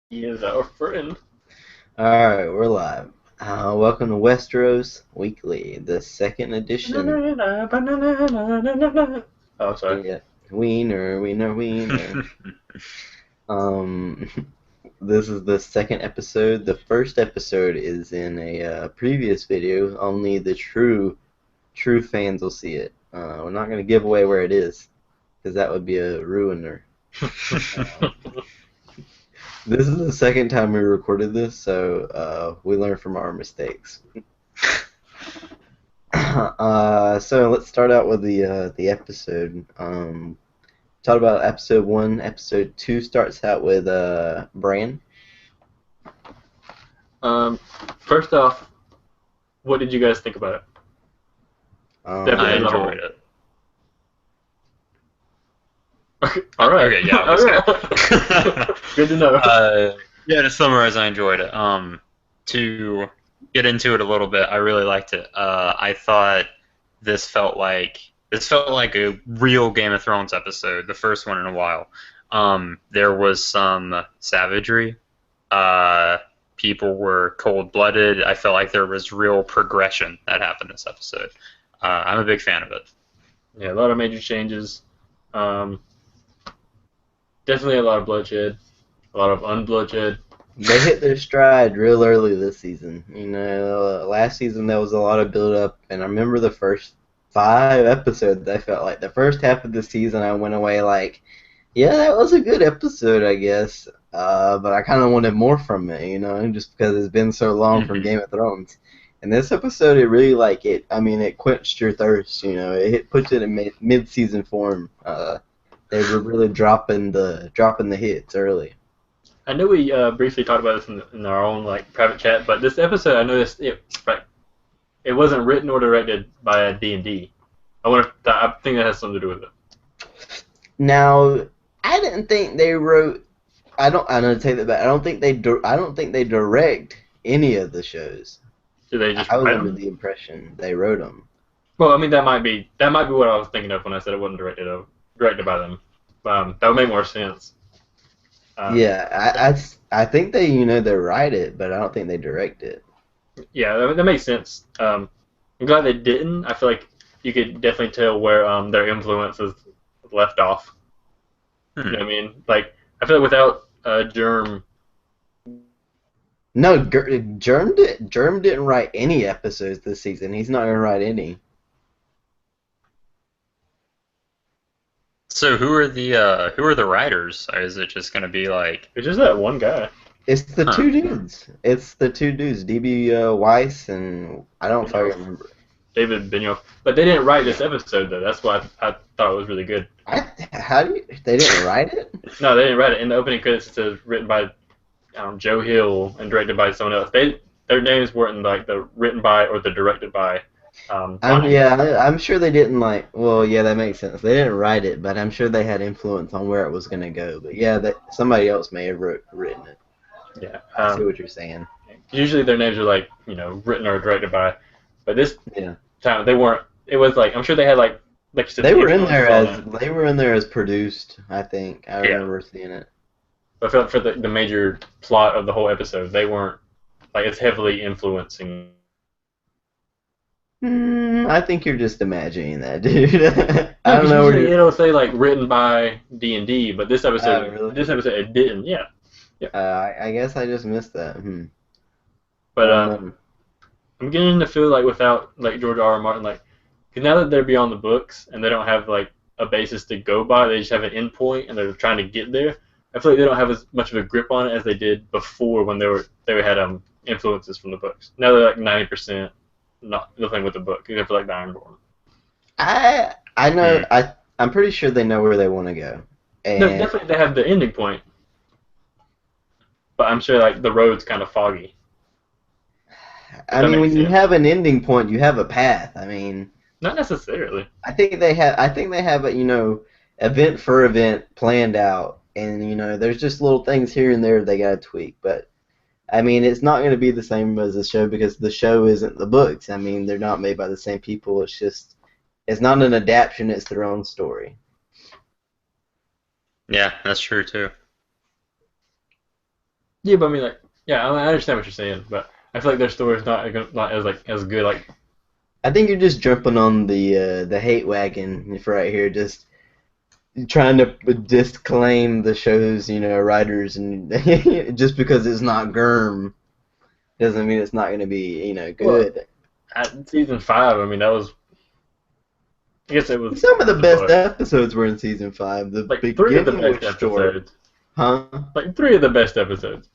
He is our friend. Alright, we're live. Welcome to Westeros Weekly, the second edition. Banana, banana. Oh, sorry. Yeah, wiener, wiener, wiener. Um, this is the second episode. The first episode is in a previous video. Only the true fans will see it. We're not gonna give away where it is, because that would be a ruiner. Um, this is the second time we recorded this, so we learn from our mistakes. So let's start out with the episode. Talk about episode one. Episode two starts out with Bran. um, First off, what did you guys think about it? Um, Definitely I as a enjoyed whole. it. All right. Okay, yeah, I was All good. right. Good to know. Yeah, to summarize, I enjoyed it. To get into it a little bit, I really liked it. I thought this felt like a real Game of Thrones episode, the first one in a while. There was some savagery. People were cold-blooded. I felt like there was real progression that happened this episode. I'm a big fan of it. Yeah, a lot of major changes. Um, Definitely a lot of bloodshed. A lot of unbloodshed. they hit their stride real early this season. Last season there was a lot of build up, and I remember the first 5 episodes. I felt like the first half of the season I went away like, yeah, that was a good episode, I guess. But I kind of wanted more from it, just because it's been so long from Hmm. Game of Thrones. And this episode, it really like it. I mean, it quenched your thirst. Puts it in mid-season form. They were really dropping the hits early. I know we briefly talked about this in our own like private chat, but this episode I noticed it wasn't written or directed by D&D. I think that has something to do with it. Now, I didn't think they wrote. I don't. I know to take that back. I don't think I don't think they direct any of the shows. Do they just I was write under them? the impression they wrote them. Well, I mean that might be what I was thinking of when I said it wasn't directed by them. That would make more sense. Um, Yeah, I think they write it, but I don't think they direct it. yeah, that makes sense. I'm glad they didn't. I feel like you could definitely tell where their influence is left off. You Hmm. know what I mean? Like I feel like without Germ, No, Germ didn't write any episodes this season. He's not gonna write any. So who are the writers? Or is it just gonna be like, it's just that one guy. It's the huh? two dudes. It's the two dudes, DB Weiss and I don't You know, fucking remember. David Benioff. But they didn't write this episode though. That's why I thought it was really good. How do you? They didn't write it? No, they didn't write it. In the opening credits, it says written by Joe Hill and directed by someone else. Their names weren't in like the written by or the directed by line. I'm sure they didn't like. Well, yeah, that makes sense. They didn't write it, but I'm sure they had influence on where it was gonna go. But yeah, somebody else may have written it. Yeah. I see what you're saying. Usually their names are like written or directed by, but this Yeah, time they weren't. It was like I'm sure they had like you said they the were in there influences on as it. produced. I think I Yeah. remember seeing it. But for the major plot of the whole episode, they weren't like it's heavily influencing. I think you're just imagining that, dude. I No, don't because know where usually you're. it'll say like written by D&D, but Really? this episode it didn't. Yeah. Yeah. I guess I just missed that. I But don't know. I'm beginning to feel like without like George R. R. Martin, like, because now that they're beyond the books and they don't have like a basis to go by, they just have an endpoint and they're trying to get there. I feel like they don't have as much of a grip on it as they did before when they had influences from the books. Now they're like 90% not nothing with the book except for like the Ironborn. I know. Hmm. I'm pretty sure they know where they want to go, No, and definitely they have the ending point, but I'm sure like the road's kind of foggy. If I that mean, makes when you sense. have an ending point, you have a path. I mean, Not necessarily. I think they have a event for event planned out, and there's just little things here and there they gotta tweak. But I mean, it's not going to be the same as the show because the show isn't the books. I mean, they're not made by the same people. It's not an adaptation. It's their own story. Yeah, that's true too. Yeah, but I mean, like, yeah, I understand what you're saying, but I feel like their story's not as like as good. Like, I think you're just jumping on the hate wagon for right here, just trying to disclaim the show's writers, and just because it's not Germ doesn't mean it's not going to be well, good. at season 5, I mean, that was. I guess it was Some of the the best book. episodes were in season 5. The Like 3 of the beginning best was short, episodes. huh? Like 3 of the best episodes.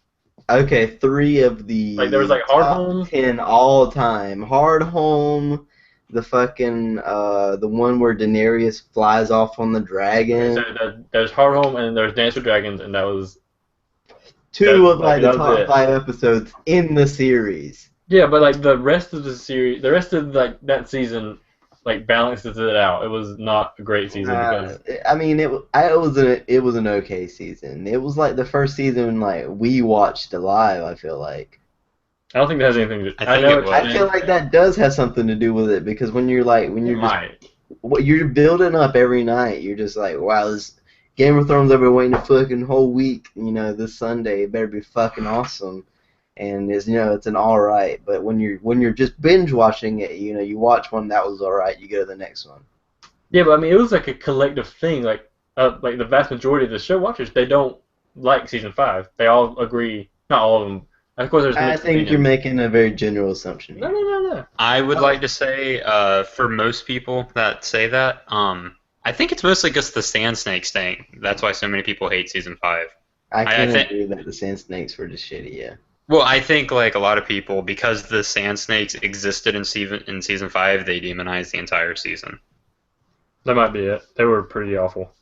Okay, 3 of Like there was the like Hard top Home. 10 all time. Hard Home, the fucking the one where Daenerys flies off on the Okay, so dragon. there's Hard Home and there's Dance with Dragons, and that was Two of like like the that was top it. 5 episodes in the series. Yeah, but like the rest of the series, the rest of like that season, like balances it out. It was not a great season because I mean, it was an okay season. It was like the first season like we watched live. I feel like. I don't think that has anything to. I I think know it what you're I feel saying. like that does have something to do with it because when you're It just might. what you're building up every night, you're just like, wow, this Game of Thrones I've been waiting a fucking whole week. This Sunday it better be fucking awesome. And it's an all right. But when you're just binge watching it, you watch one that was all right, you go to the next one. Yeah, but I mean, it was like a collective thing. Like the vast majority of the show watchers, they don't like season 5. They all agree. Not all of them. Of course, there's I mixed think you're opinions. making a very general assumption No, here. no, no, no. I would Oh. like to say, for most people that say that, I think it's mostly just the Sand Snakes thing. That's why so many people hate season 5. I I can think, agree that the Sand Snakes were just shitty, yeah. well, I think like a lot of people, because the Sand Snakes existed in season 5, they demonized the entire season. That might be it. They were pretty awful.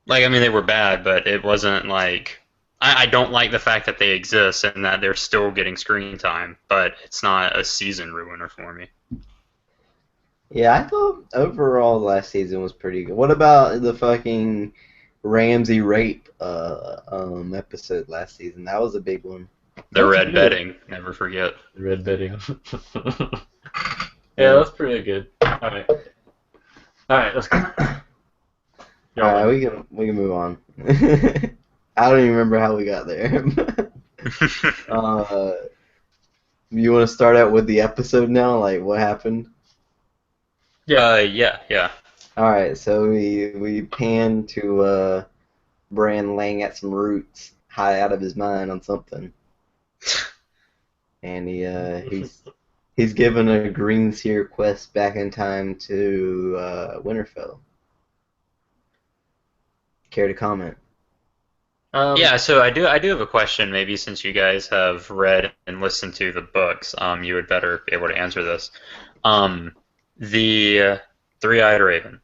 Like, I mean, they were bad, but it wasn't like I don't like the fact that they exist and that they're still getting screen time, but it's not a season ruiner for me. Yeah, I thought overall last season was pretty good. What about the fucking Ramsey rape episode last season? That was a big one. The That's red good. bedding, never forget. Red bedding. Yeah, that's pretty good. All right, let's go. Alright, we can move on. I don't even remember how we got there. You want to start out with the episode now? Like what happened? Yeah. All right, so we pan to Bran laying at some roots, high out of his mind on something, and he's given a green seer quest back in time to Winterfell. Care to comment? Yeah, so I do have a question. Maybe since you guys have read and listened to the books, you would better be able to answer this. The Three-Eyed Raven.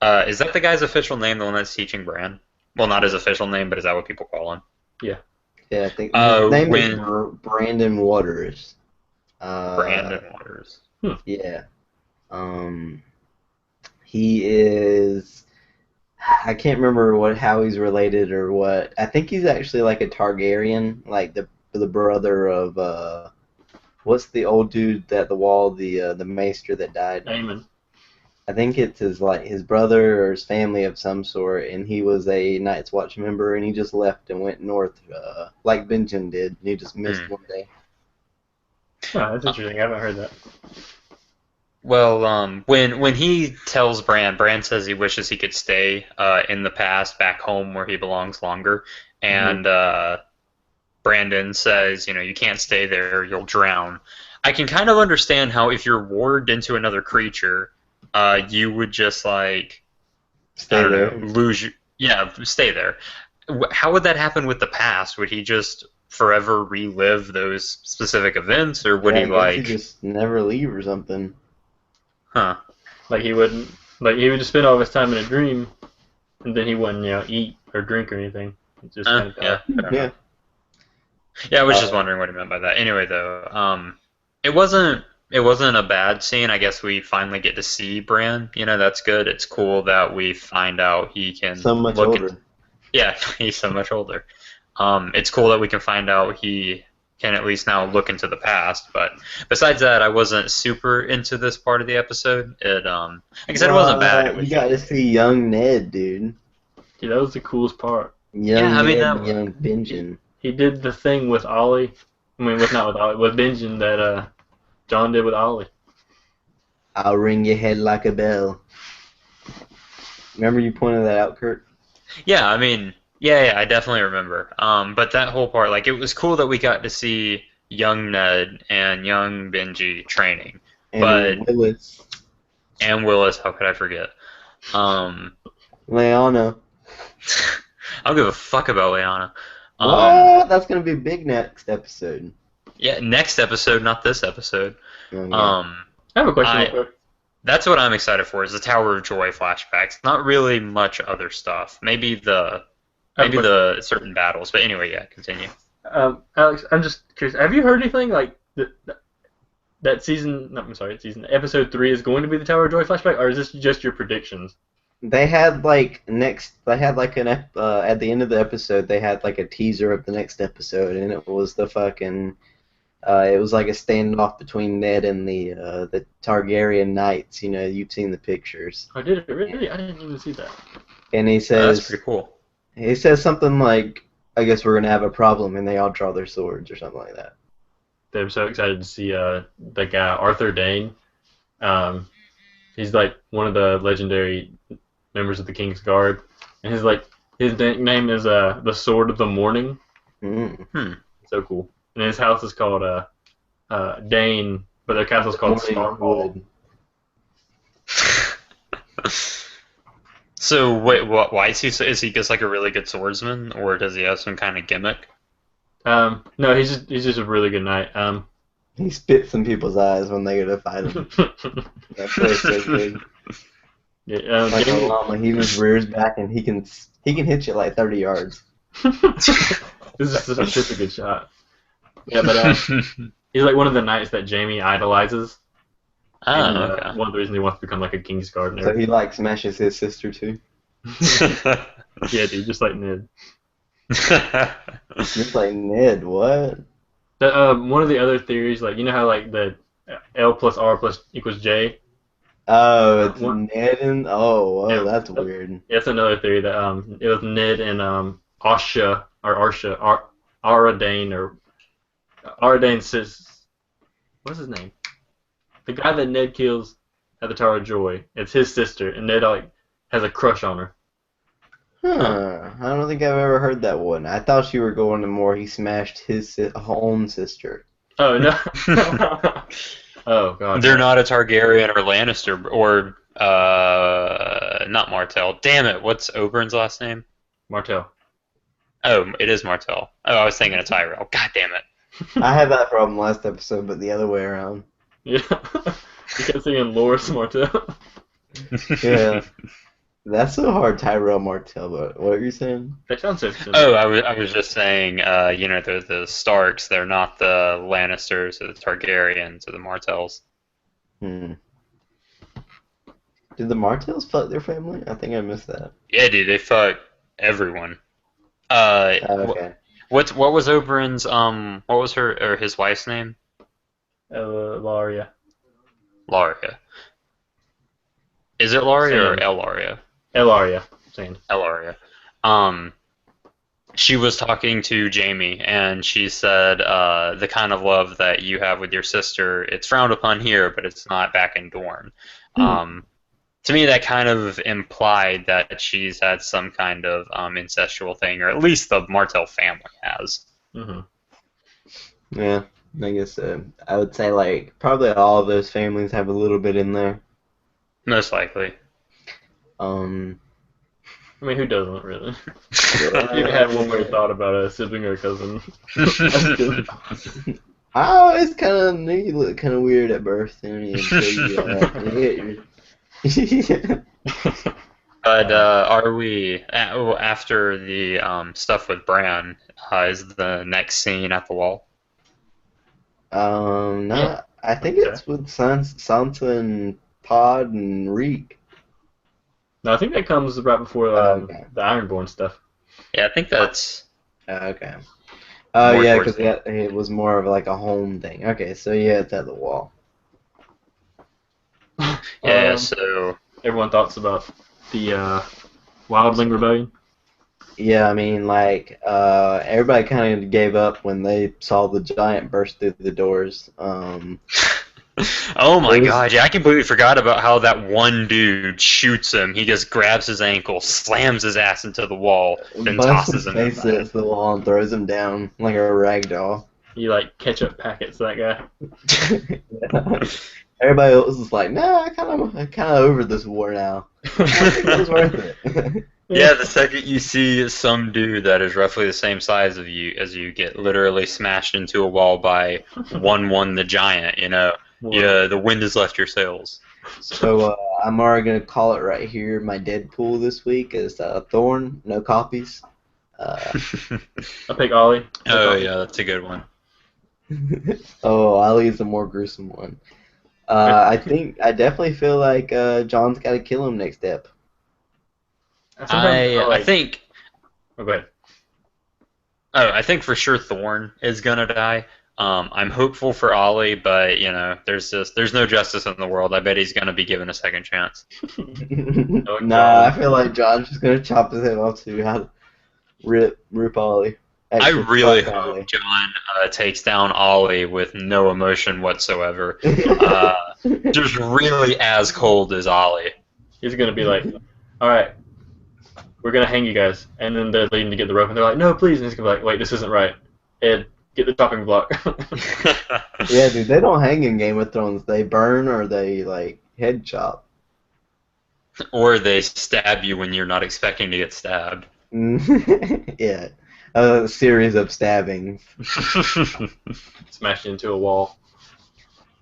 Is that the guy's official name, the one that's teaching Bran? Well, not his official name, but is that what people call him? Yeah. Yeah, I think his name is when Brandon Waters. Brandon Waters. Yeah. He is. I can't remember how he's related or what. I think he's actually like a Targaryen, like the brother of what's the old dude at the wall, the maester that died. Aemon. I think it's his brother or his family of some sort, and he was a Night's Watch member, and he just left and went north, like Benjen did, and he just missed one day. Oh, that's interesting. I haven't heard that. Well, when he tells Bran says he wishes he could stay in the past, back home where he belongs longer, and Brandon says, you can't stay there, you'll drown. I can kind of understand how if you're warged into another creature, you would just like Stay there. stay there. How would that happen with the past? Would he just forever relive those specific events, or would Yeah, he I guess like? he just never leave or something. Huh. Like he wouldn't. Like he would just spend all of his time in a dream, and then he wouldn't, eat or drink or anything. It's just kind of Yeah. Yeah. Yeah, I was just wondering what he meant by that. Anyway, though, it wasn't a bad scene. I guess we finally get to see Bran. That's good. It's cool that we find out he can So much look older. yeah, he's so much older. It's cool that we can find out he can at least now look into the past. But besides that, I wasn't super into this part of the episode. Like I said, it wasn't bad. It was You got to see young Ned, dude. Yeah, that was the coolest part. Young I mean Ned that. and young Benjen. He did the thing with Ollie. I mean, with not with Ollie, with Benjen that John did with Ollie. I'll ring your head like a bell. Remember you pointed that out, Kurt? Yeah, I mean, yeah, I definitely remember. But that whole part, like, it was cool that we got to see young Ned and young Benji training, but And Willis. and Willis. How could I forget? Um, Leona. I don't give a fuck about Leanna. What? That's gonna be big next episode. Yeah, next episode, not this episode. Okay. Um, I have a question. I- real quick. that's what I'm excited for. Is the Tower of Joy flashbacks? Not really much other stuff. Maybe I have a question. the certain battles. But anyway, yeah, continue. Alex, I'm just curious. Have you heard anything like that season? No, I'm sorry, season episode 3 is going to be the Tower of Joy flashback, or is this just your predictions? They had like at the end of the episode they had like a teaser of the next episode, and it was the fucking it was like a standoff between Ned and the Targaryen knights. You know, you've seen the pictures. I did it really? I didn't even see that. And he That's says pretty cool. something like, "I guess we're gonna have a problem," and they all draw their swords or something like that. They're so excited to see the guy Arthur Dane. He's like one of the legendary members of the King's Guard, and his nickname is the Sword of the Morning. Mm. So cool. And his house is called Dane, but their castle's called Starfall. So wait, why is he just like a really good swordsman, or does he have some kind of gimmick? No, he's just a really good knight. He spits in people's eyes when they go to fight him. That's why he's so good. Yeah, Like a Jamie- llama, he just rears back and he can hit you like 30 yards. This is such a good shot. Yeah, but he's like one of the knights that Jamie idolizes. And, okay. one of the reasons he wants to become like a King's Guard. And So he like smashes his sister too. yeah, dude, just like Ned. Just like Ned, what? One of the other theories, like you know how like the L plus R plus equals J. Oh, it's One- Ned and whoa, Yeah. that's weird. That's another theory that it was Ned and Aradane or Aradane's sis. What's his name? The guy that Ned kills at the Tower of Joy. It's his sister, and Ned like has a crush on her. Huh? I don't think I've ever heard that one. I thought you were going to more. He smashed his own sister. Oh no. Oh god. They're not a Targaryen or Lannister or not Martell. Damn it! What's Obern's last name? Martell. Oh, it is Martell. Oh, I was thinking of Tyrell. God damn it! I had that problem last episode, but the other way around. Yeah. You kept saying Loris Martell. Yeah. That's so hard, Tyrell Martell, but what are you saying? That sounds so similar. Oh, I was just saying, they're the Starks. They're not the Lannisters or the Targaryens or the Martells. Hmm. Did the Martells fuck their family? I think I missed that. Yeah, dude, they fuck everyone. Okay. What was Oberyn's what was her or his wife's name? Laria. Laria. Is it Laria or Sam. Elaria? Elaria. Saying. Elaria. She was talking to Jamie, and she said, the kind of love that you have with your sister, it's frowned upon here, but it's not back in Dorne. To me, that kind of implied that she's had some kind of incestual thing, or at least the Martell family has. Mm-hmm. Yeah, I guess so. I would say, like, probably all of those families have a little bit in there. Most likely. I mean, who doesn't really? You had one more thought about a sibling or a cousin. I always kind of knew you looked kind of weird at birth. Until you But are we after the stuff with Bran? Is the next scene at the wall? No, Yeah. I think it's with Sansa and Pod and Reek. No, I think that comes right before Okay. the Ironborn stuff. Yeah, I think that's. Okay. More Yeah, towards because it was more of like a home thing. Okay, so yeah, it's at the wall. Yeah, so. Everyone thoughts about the Wildling Rebellion. Yeah, I mean, like, everybody kind of gave up when they saw the giant burst through the doors. Oh It my was god, yeah, I completely forgot about how that one dude shoots him. He just grabs his ankle, slams his ass into the wall, then busts tosses his him in the face back. against the wall and throws him down like a rag doll. You like ketchup packets that guy. Everybody else is like, nah, I kind of over this war now. I think it was worth it. Yeah, the second you see some dude that is roughly the same size of you as you get literally smashed into a wall by 1-1 the giant, yeah, the wind has left your sails. So I'm already gonna call it right here. My Deadpool this week is Thorn, no copies. Uh, I pick Ollie. Oh yeah, that's a good one. oh, Ali's the more gruesome one. I definitely feel like John's got to kill him next step. Sometimes I think Oh, go ahead. I think for sure Thorn is gonna die. I'm hopeful for Ollie, but there's no justice in the world. I bet he's gonna be given a second chance. Nah, I feel like John's just gonna chop his head off too. Rip Ollie. I Actually, really fuck Ollie. hope John takes down Ollie with no emotion whatsoever. Just really as cold as Ollie. He's gonna be like, all right, we're gonna hang you guys, and then they're leading to get the rope, and they're like, no, please, and he's gonna be like, wait, this isn't right. Ed, get the chopping block. Yeah, dude, they don't hang in Game of Thrones. They burn or they like head chop. Or they stab you when you're not expecting to get stabbed. Yeah, a series of stabbings. Smashed into a wall.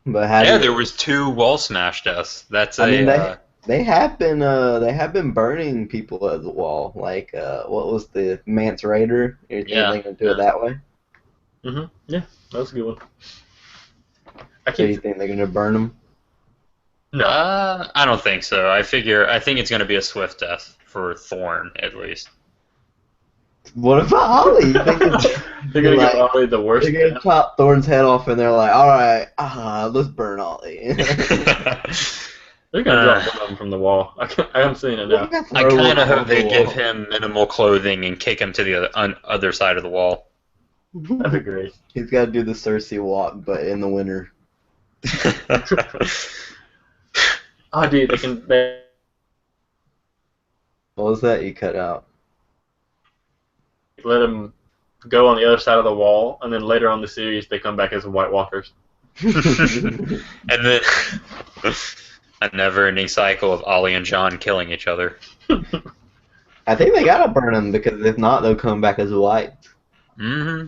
But how Yeah, do there was 2 wall smash deaths. That's I mean, a they have been burning people at the wall. Like what was the Mance Raider? You think Yeah, they're gonna do it that way? Yeah, that was a good one. So you think they're gonna burn them? No. I don't think so. I think it's gonna be a swift death for Thorn at least. What about Ollie? You think They're gonna like, give Ollie the worst. they're gonna chop Thorn's head off, and they're like, "All right, let's burn Ollie." They're gonna drop one of them from the wall. I'm seeing it now. I kind of hope they give him minimal clothing and kick him to the other side of the wall. That'd be great. He's got to do the Cersei walk, but in the winter. Oh, dude, they What was that you cut out? let him go on the other side of the wall, and then later on in the series they come back as White Walkers. And then a never-ending cycle of Ollie and John killing each other. I think they gotta burn him because if not, they'll come back as white. Mm-hmm.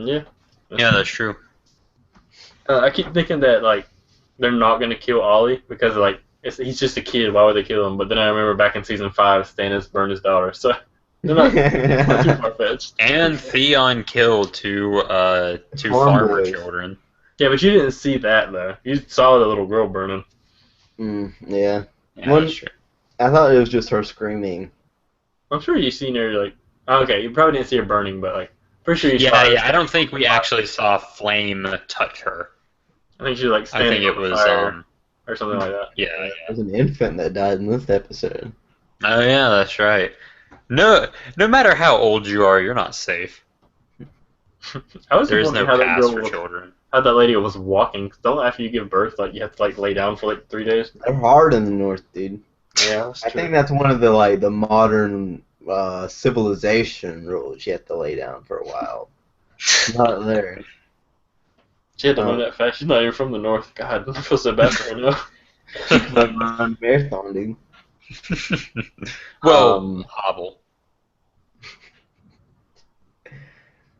Yeah. Yeah, that's true. I keep thinking that like they're not gonna kill Ollie because like he's just a kid. Why would they kill him? But then I remember back in season 5, Stannis burned his daughter, so they're not too far fetched. And Theon killed two Farm farmer boys. children. Yeah, but you didn't see that though. You saw the little girl burning. Yeah. Yeah, One- that's true. I thought it was just her screaming. I'm sure you seen her like. Okay, you probably didn't see her burning, but like pretty sure you saw Yeah, her. yeah. I don't think we actually saw flame touch her. I think she was like I standing think it on the was fire or something like that. yeah. There was an infant that died in this episode. Oh yeah, that's right. No matter how old you are, you're not safe. I was There's wondering no how that pass girl for was, children. how that lady was walking. 'Cause don't after you give birth, like you have to like lay down for like 3 days. They're hard in the north, dude. Yeah, that's I think that's one of the modern civilization rules. You have to lay down for a while. Not there. She had to run that fast. She's not even from the north. God, I feel so bad for her now. Marathon, dude. Well, hobble.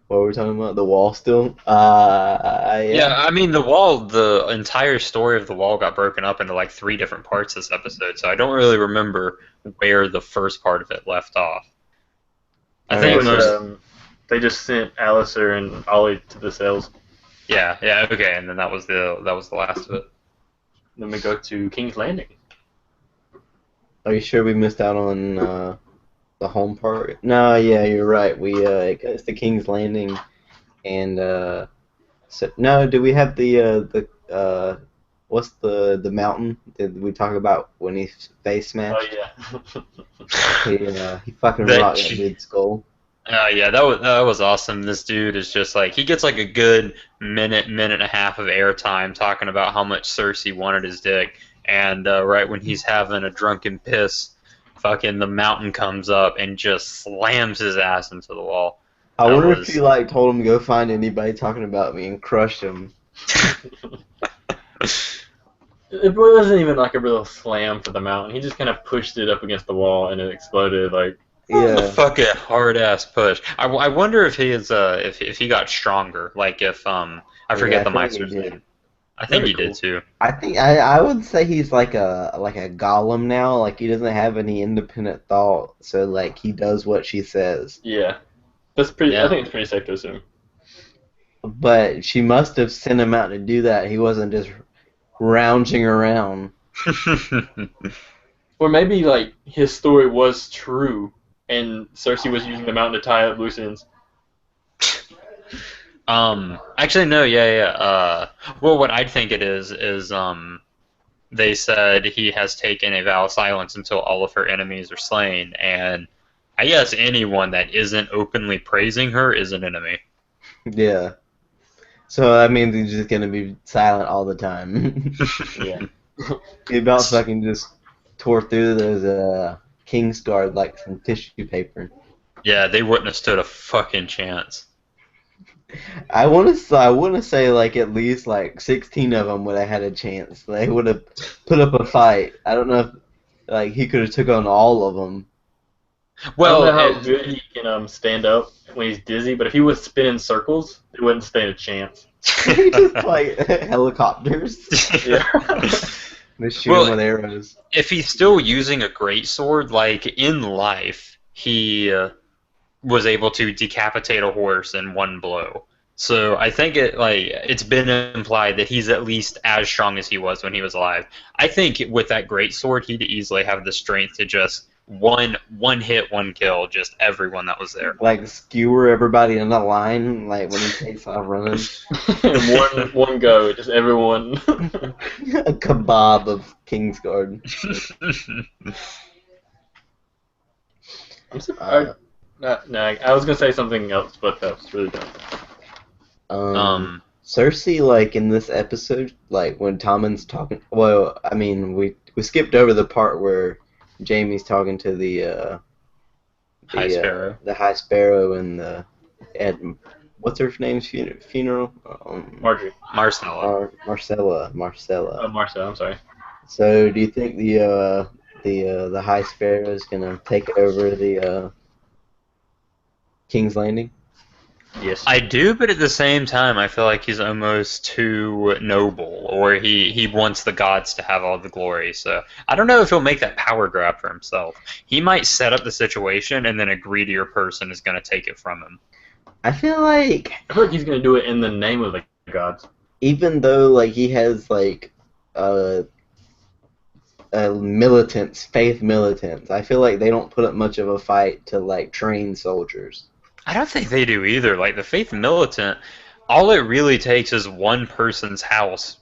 What were we talking about? The wall still? Yeah, I mean the entire story of the wall got broken up into like 3 different parts this episode, so I don't really remember where the first part of it left off. I think they just sent Alistair and Ollie to the cells. yeah, okay, and then that was the last of it. Then we go to King's Landing. Are you sure we missed out on the home part? No, yeah, you're right. It goes to King's Landing, and so no. Do we have the what's the mountain did we talk about when he face Oh smashed? yeah. He fucking That rocked that she- dude's skull. Yeah, that was awesome. This dude is just like he gets like a good minute and a half of airtime talking about how much Cersei wanted his dick, and right when he's having a drunken piss, fucking the mountain comes up and just slams his ass into the wall. I That wonder if was he like told him to go find anybody talking about me and crushed him. It wasn't even like a real slam for the mountain. He just kind of pushed it up against the wall and it exploded. Like, a Yeah, fucking hard ass push. I wonder if he is if he got stronger. Like if I forget I the feel like he Meister's did. name. I think Very he did cool. too. I think I would say he's like a golem now. Like he doesn't have any independent thought, so like he does what she says. yeah, that's pretty. I Yeah. think it's pretty safe to assume. But she must have sent him out to do that. He wasn't just rounging around. Or maybe like his story was true, and Cersei was using the mountain to tie up loose ends. Actually, no, yeah. Well, what I think it is they said he has taken a vow of silence until all of her enemies are slain, and I guess anyone that isn't openly praising her is an enemy. Yeah. So that means he's just gonna be silent all the time. Yeah. He about fucking just tore through those Kingsguard like some tissue paper. Yeah, they wouldn't have stood a fucking chance. I want to say like at least like 16 of them would have had a chance. They would have put up a fight. I don't know if like he could have took on all of them. Well, I don't know how it- good he can stand up when he's dizzy, but if he was spinning circles, they wouldn't stand a chance. He just like helicopters. Yeah. They shoot Well, him with arrows. if he's still using a greatsword, like in life, he was able to decapitate a horse in one blow. So I think it's been implied that he's at least as strong as he was when he was alive. I think with that greatsword, he'd easily have the strength to just one hit, one kill, just everyone that was there. Like skewer everybody in a line, like when he takes off running. one go, just everyone. A kebab of Kingsguard. I'm surprised. No, I was gonna say something else, but that was really dumb. Cersei, like in this episode, like when Tommen's talking. Well, I mean, we skipped over the part where Jaime's talking to the High Sparrow. the High Sparrow, and at what's her name's funeral? Marjorie. Marcella. Marcella. Oh, Marcel. I'm sorry. So, do you think the High Sparrow is gonna take over the King's Landing? Yes. I do, but at the same time, I feel like he's almost too noble, or he wants the gods to have all the glory. So I don't know if he'll make that power grab for himself. He might set up the situation, and then a greedier person is going to take it from him. I feel like I feel like he's gonna do it in the name of the gods. even though like he has like faith militants, I feel like they don't put up much of a fight to like train soldiers. I don't think they do either. Like the Faith Militant, all it really takes is one person's house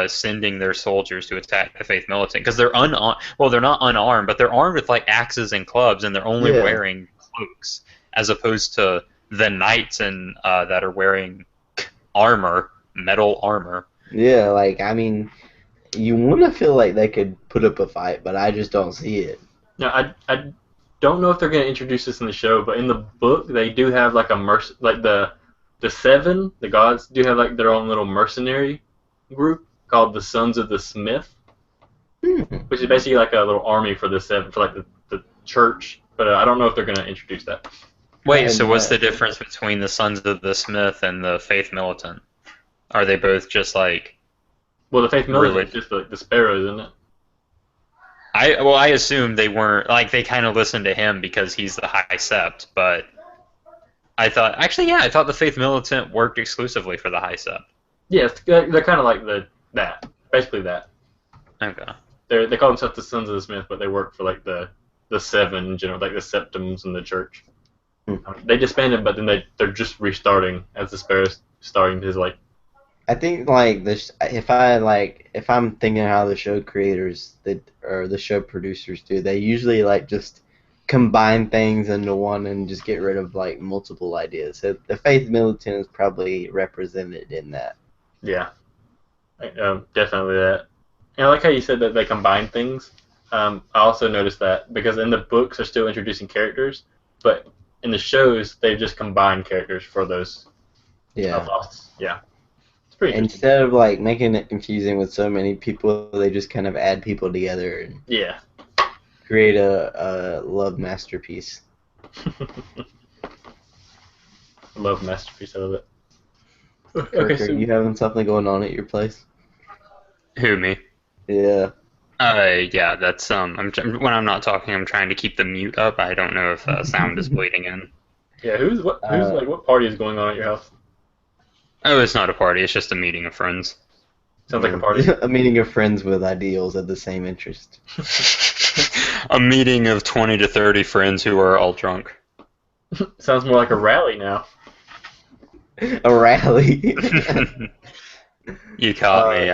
sending their soldiers to attack the Faith Militant because they're well, they're not unarmed, but they're armed with like axes and clubs, and they're only Yeah. wearing cloaks, as opposed to the knights and that are wearing metal armor. Yeah, like I mean, you want to feel like they could put up a fight, but I just don't see it. Now, I don't know if they're gonna introduce this in the show, but in the book they do have like like the seven, the gods do have like their own little mercenary group called the Sons of the Smith, which is basically like a little army for the seven, for like the church. But I don't know if they're gonna introduce that. Wait, And, so what's the difference between the Sons of the Smith and the Faith Militant? Are they both just like... Well, the Faith Militant Really? is just like the sparrows, isn't it? I assume they weren't... Like, they kind of listened to him because he's the High Sept, but... I thought the Faith Militant worked exclusively for the High Sept. Yes, they're kind of like basically that. Okay. They call themselves the Sons of the Smith, but they work for like the seven in general, like the septums in the church. They disbanded, but then they're just restarting as the sparrows starting to like. I think like this. If I'm thinking how the show creators or the show producers do, they usually like just combine things into one and just get rid of like multiple ideas. So the Faith Militant is probably represented in that. Yeah, definitely that. And I like how you said that they combine things. I also noticed that because in the books they're still introducing characters, but in the shows they've just combined characters for those Yeah. thoughts. Yeah, it's pretty interesting. Instead of like making it confusing with so many people, they just kind of add people together and Yeah. create a love masterpiece. Love masterpiece out of it. Kirk, Okay, are so you having something going on at your place? Who, me? Yeah. Yeah, that's when I'm not talking, I'm trying to keep the mute up. I don't know if sound is bleeding in. yeah, who's like what party is going on at your house? Oh, it's not a party. It's just a meeting of friends. Sounds like a party. A meeting of friends with ideals of the same interest. A meeting of 20 to 30 friends who are all drunk. Sounds more like a rally now. A rally. You caught me.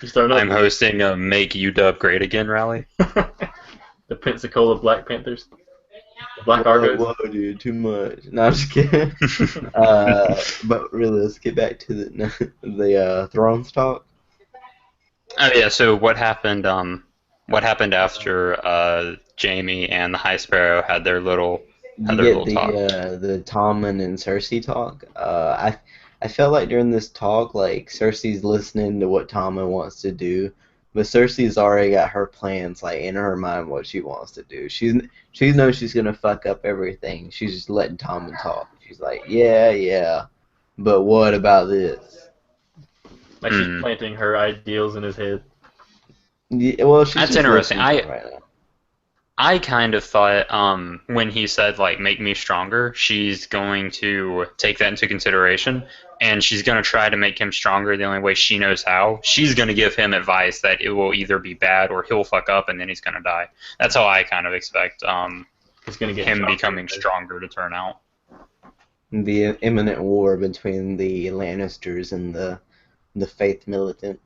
You starting I'm hosting a Make UW Great Again rally. The Pensacola Black Panthers. The Black Whoa, Argos. whoa, dude, too much. No, I'm just kidding. But really, let's get back to the Thrones talk. Oh yeah. So what happened? What happened after Jamie and the High Sparrow had their little You little get talk? the Tommen and Cersei talk. I felt like during this talk, like Cersei's listening to what Tommen wants to do, but Cersei's already got her plans like in her mind what she wants to do. She knows she's gonna fuck up everything. She's just letting Tommen talk. She's like, yeah, but what about this? Like she's planting her ideals in his head. Yeah, well, she's That's just interesting. listening right now. I kind of thought when he said like make me stronger, she's going to take that into consideration and she's going to try to make him stronger the only way she knows how. She's going to give him advice that it will either be bad or he'll fuck up and then he's going to die. That's how I kind of expect He's gonna get him stronger. becoming stronger to turn out. The imminent war between the Lannisters and the Faith Militant.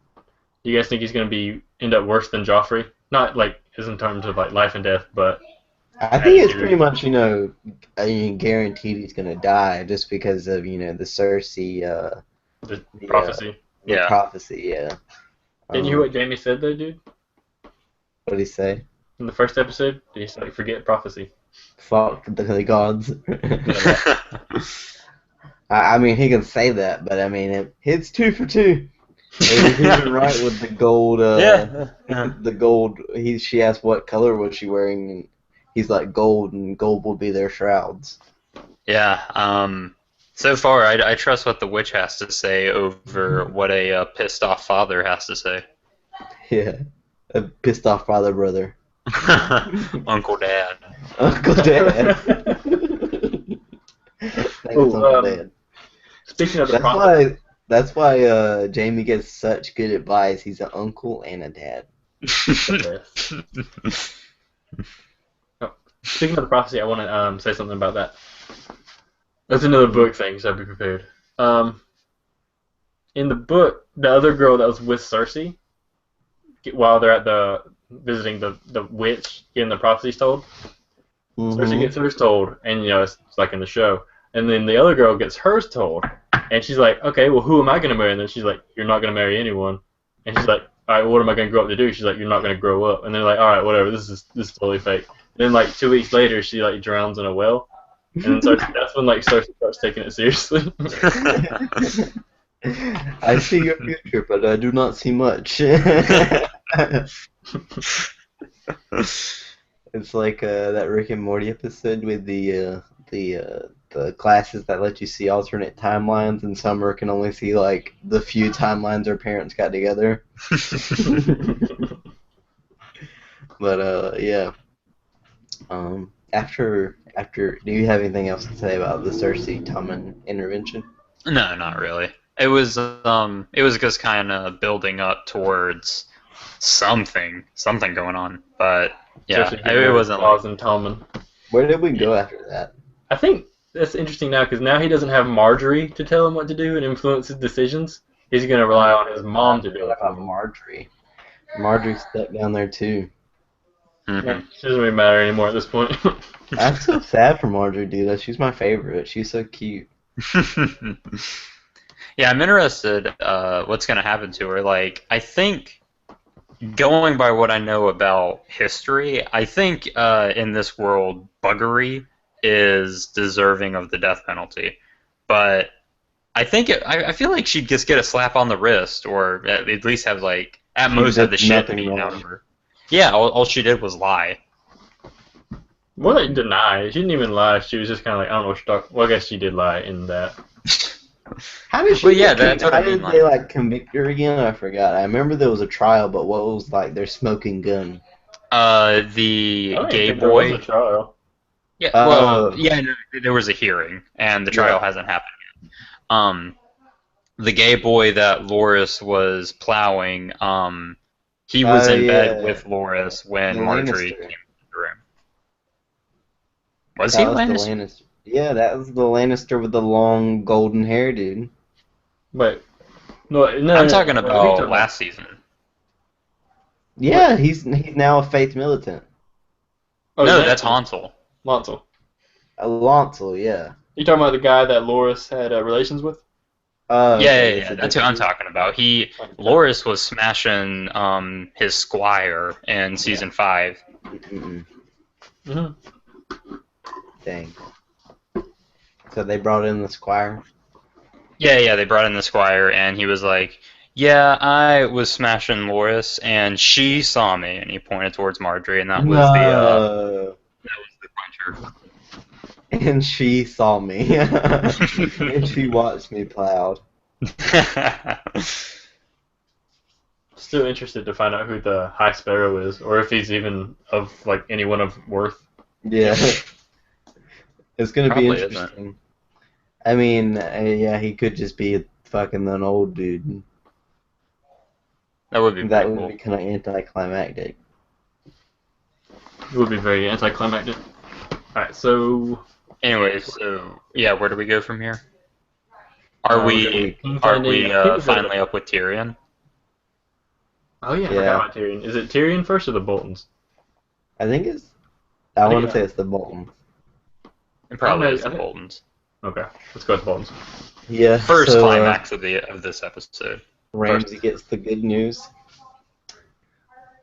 Do you guys think he's gonna end up worse than Joffrey? Not like as in terms of like life and death, but I think it's pretty much, guaranteed he's gonna die just because of, the Cersei, the prophecy. Yeah. prophecy, yeah. Didn't you hear what Jamie said though, dude? What did he say? In the first episode, did he say forget prophecy? Fuck the gods. I mean, he can say that, but I mean, it's 2 for 2. He was even right with the gold. The gold. She asked what color was she wearing, and he's like gold, and gold will be their shrouds. Yeah. So far, I trust what the witch has to say over what a pissed off father has to say. Yeah, a pissed off father brother. Uncle Dad. Uncle Dad. Uncle Dad. Speaking of the prophecy. That's why Jamie gets such good advice. He's an uncle and a dad. Speaking of the prophecy, I want to say something about that. That's another book thing, so be prepared. In the book, the other girl that was with Cersei, while they're at visiting the witch, getting the prophecies told, Cersei gets hers told, and it's like in the show. And then the other girl gets hers told, and she's like, okay, well, who am I going to marry? And then she's like, you're not going to marry anyone. And she's like, all right, what am I going to grow up to do? She's like, you're not going to grow up. And they're like, all right, whatever, this is totally fake. And then like 2 weeks later, she like drowns in a well, and then that's when like Cersei starts taking it seriously. I see your future, but I do not see much. It's like that Rick and Morty episode with the classes that let you see alternate timelines, and Summer can only see like the few timelines her parents got together. But yeah. After, do you have anything else to say about the Cersei Tommen intervention? No, not really. It was just kind of building up towards something going on, but yeah, it wasn't like and Tommen. Where did we go after that? I think that's interesting now because now he doesn't have Marjorie to tell him what to do and influence his decisions. He's gonna rely on his mom to do it for him. Marjorie. Marjorie's stuck down there too. Yeah, she doesn't really matter anymore at this point. I'm so sad for Marjorie, dude. She's my favorite. She's so cute. Yeah, I'm interested what's going to happen to her. Like, I think, going by what I know about history, I think in this world, buggery is deserving of the death penalty. But I think I feel like she'd just get a slap on the wrist, or at least have, like, at most have the shit beaten out of her. Yeah, all she did was lie. More like deny. She didn't even lie. She was just kind of like, I don't know what you're talking. Well, I guess she did lie in that. How did she? Well, yeah, that's what I mean. How did they like convict her again? I forgot. I remember there was a trial, but what was like their smoking gun? The gay boy. There was a trial. Yeah. Well, yeah. No, there was a hearing, and the trial hasn't happened yet. The gay boy that Loras was plowing. He was in bed with Loras when Marjorie came into the room. Was he Lannister? Yeah, that was the Lannister with the long golden hair, dude. Wait. No, I'm talking about last season. Yeah, he's now a faith militant. Oh, no, that's Hansel. Lancel. Lancel, yeah. You talking about the guy that Loras had relations with? Yeah. That's who I'm talking about. Loras was smashing his squire in season 5. Dang. So they brought in the squire? Yeah, they brought in the squire, and he was like, yeah, I was smashing Loras, and she saw me, and he pointed towards Marjorie, and that was the puncher. And she saw me. And she watched me plowed. Still interested to find out who the High Sparrow is, or if he's even of like anyone of worth. Yeah. It's gonna Probably be interesting. Isn't. I mean, yeah, he could just be fucking an old dude. That would be That cool. would be kind of anticlimactic. It would be very anticlimactic. Alright, so... Anyways, so, yeah, where do we go from here? Are we finally up with Tyrion? Oh yeah, I forgot about Tyrion. Is it Tyrion first or the Boltons? I think it's... I want to say it's the Boltons. It probably is the Boltons. Okay, let's go with the Boltons. Yeah. First climax of this episode. Ramsay gets the good news.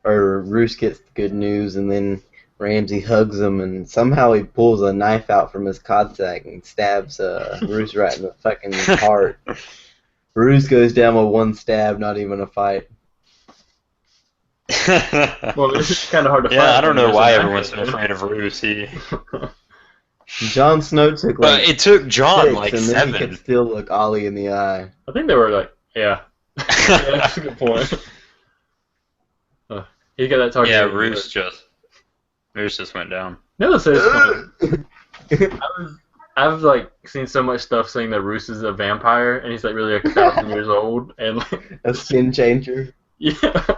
Or Roose gets the good news, and then Ramsay hugs him, and somehow he pulls a knife out from his codsack and stabs Roose right in the fucking heart. Roose goes down with one stab, not even a fight. Well, this is kind of hard to find. Yeah, I don't know why everyone's so afraid of Roose. Jon Snow took like but it took Jon 6, like and 7. then he could still look Ollie in the eye. I think they were like, yeah. Yeah, that's a good point. He got that target. Yeah, Roose just went down. No, so it's funny. I've like seen so much stuff saying that Roose is a vampire and he's like really like 1,000 years old and like a skin changer. Yeah.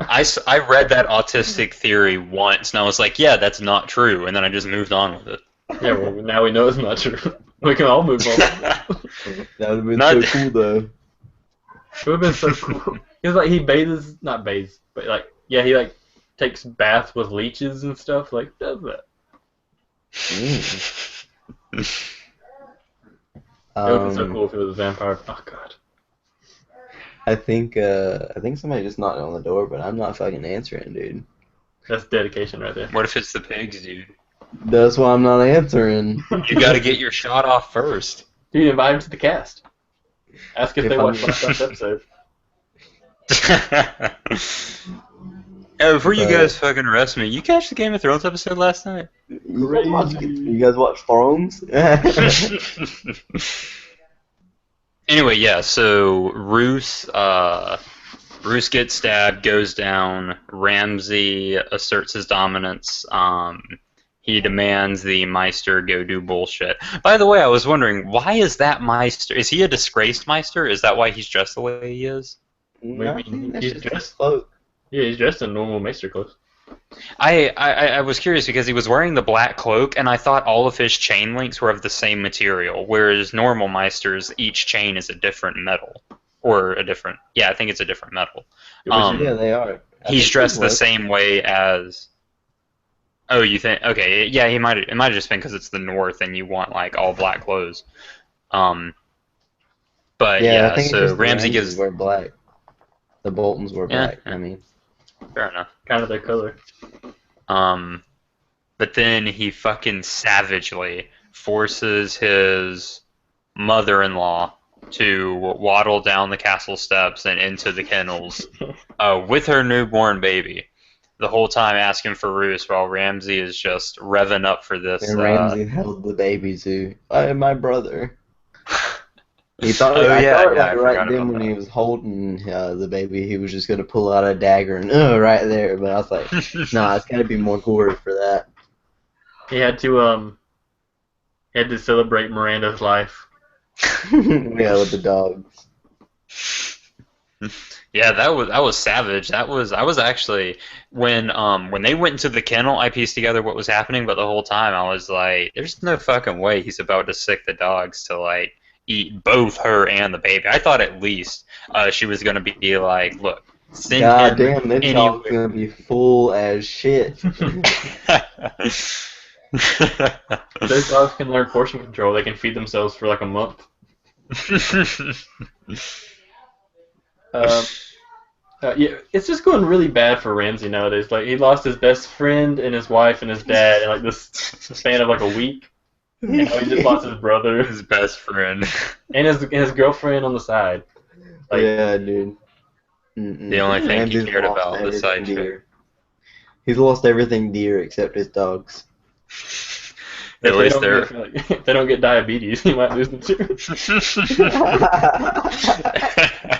I read that autistic theory once and I was like, yeah, that's not true, and then I just moved on with it. Yeah, well now we know it's not true. We can all move on. That would have been so cool though. It would have been so cool. Because like he not bathes, but like yeah, he like takes baths with leeches and stuff. Like does that? It would be so cool if it was a vampire. Oh god. I think somebody just knocked on the door, but I'm not fucking answering, dude. That's dedication right there. What if it's the pigs, dude? That's why I'm not answering. You gotta get your shot off first. Dude, invite him to the cast. Ask if they watched last episode. Before you guys fucking arrest me, you catch the Game of Thrones episode last night? You guys watch Thrones? Anyway, yeah, so Roose gets stabbed, goes down, Ramsay asserts his dominance, he demands the Maester go do bullshit. By the way, I was wondering, why is that Maester? Is he a disgraced Maester? Is that why he's dressed the way he is? No, I think that's he's just dressed cloak. Yeah, he's dressed in normal Maester clothes. I was curious because he was wearing the black cloak, and I thought all of his chain links were of the same material, whereas normal Meisters, each chain is a different metal. Or a different, yeah, I think it's a different metal. Yeah, they are. I He's think they dressed the work. same way as. Oh, you think? Okay, yeah, it might have just been because it's the North and you want like all black clothes. Um, but Yeah, I yeah, think it's so just the Ramsay Ramses gives. were black. The Boltons were Yeah, black. yeah, I mean, fair enough. Kind of their color. Um, but then he fucking savagely forces his mother-in-law to waddle down the castle steps and into the kennels with her newborn baby. The whole time asking for Roos while Ramsay is just revving up for this. and Ramsey held the baby too. I am my brother. He thought. Oh I yeah, thought yeah, I like right forgot then about when that. he was holding the baby, he was just gonna pull out a dagger and right there. But I was like, nah, it's gotta be more gory for that. He had to celebrate Miranda's life. Yeah, with the dogs. Yeah, that was savage. I was actually when they went into the kennel, I pieced together what was happening, but the whole time I was like, there's no fucking way he's about to sick the dogs to like eat both her and the baby. I thought at least she was gonna be like, look, send God him damn, that dog's anywhere. gonna be full as shit. Those dogs can learn portion control. They can feed themselves for like a month. Um, yeah, it's just going really bad for Ramsey nowadays. Like he lost his best friend and his wife and his dad in like this span of like a week. And now he just lost his brother His best friend. and his girlfriend on the side. Like, Yeah, dude. The only thing he Ramsey's cared lost about, the everything side chick. dear. He's lost everything dear except his dogs. At if they least don't they're. get, like, if they don't get diabetes, he might lose them too.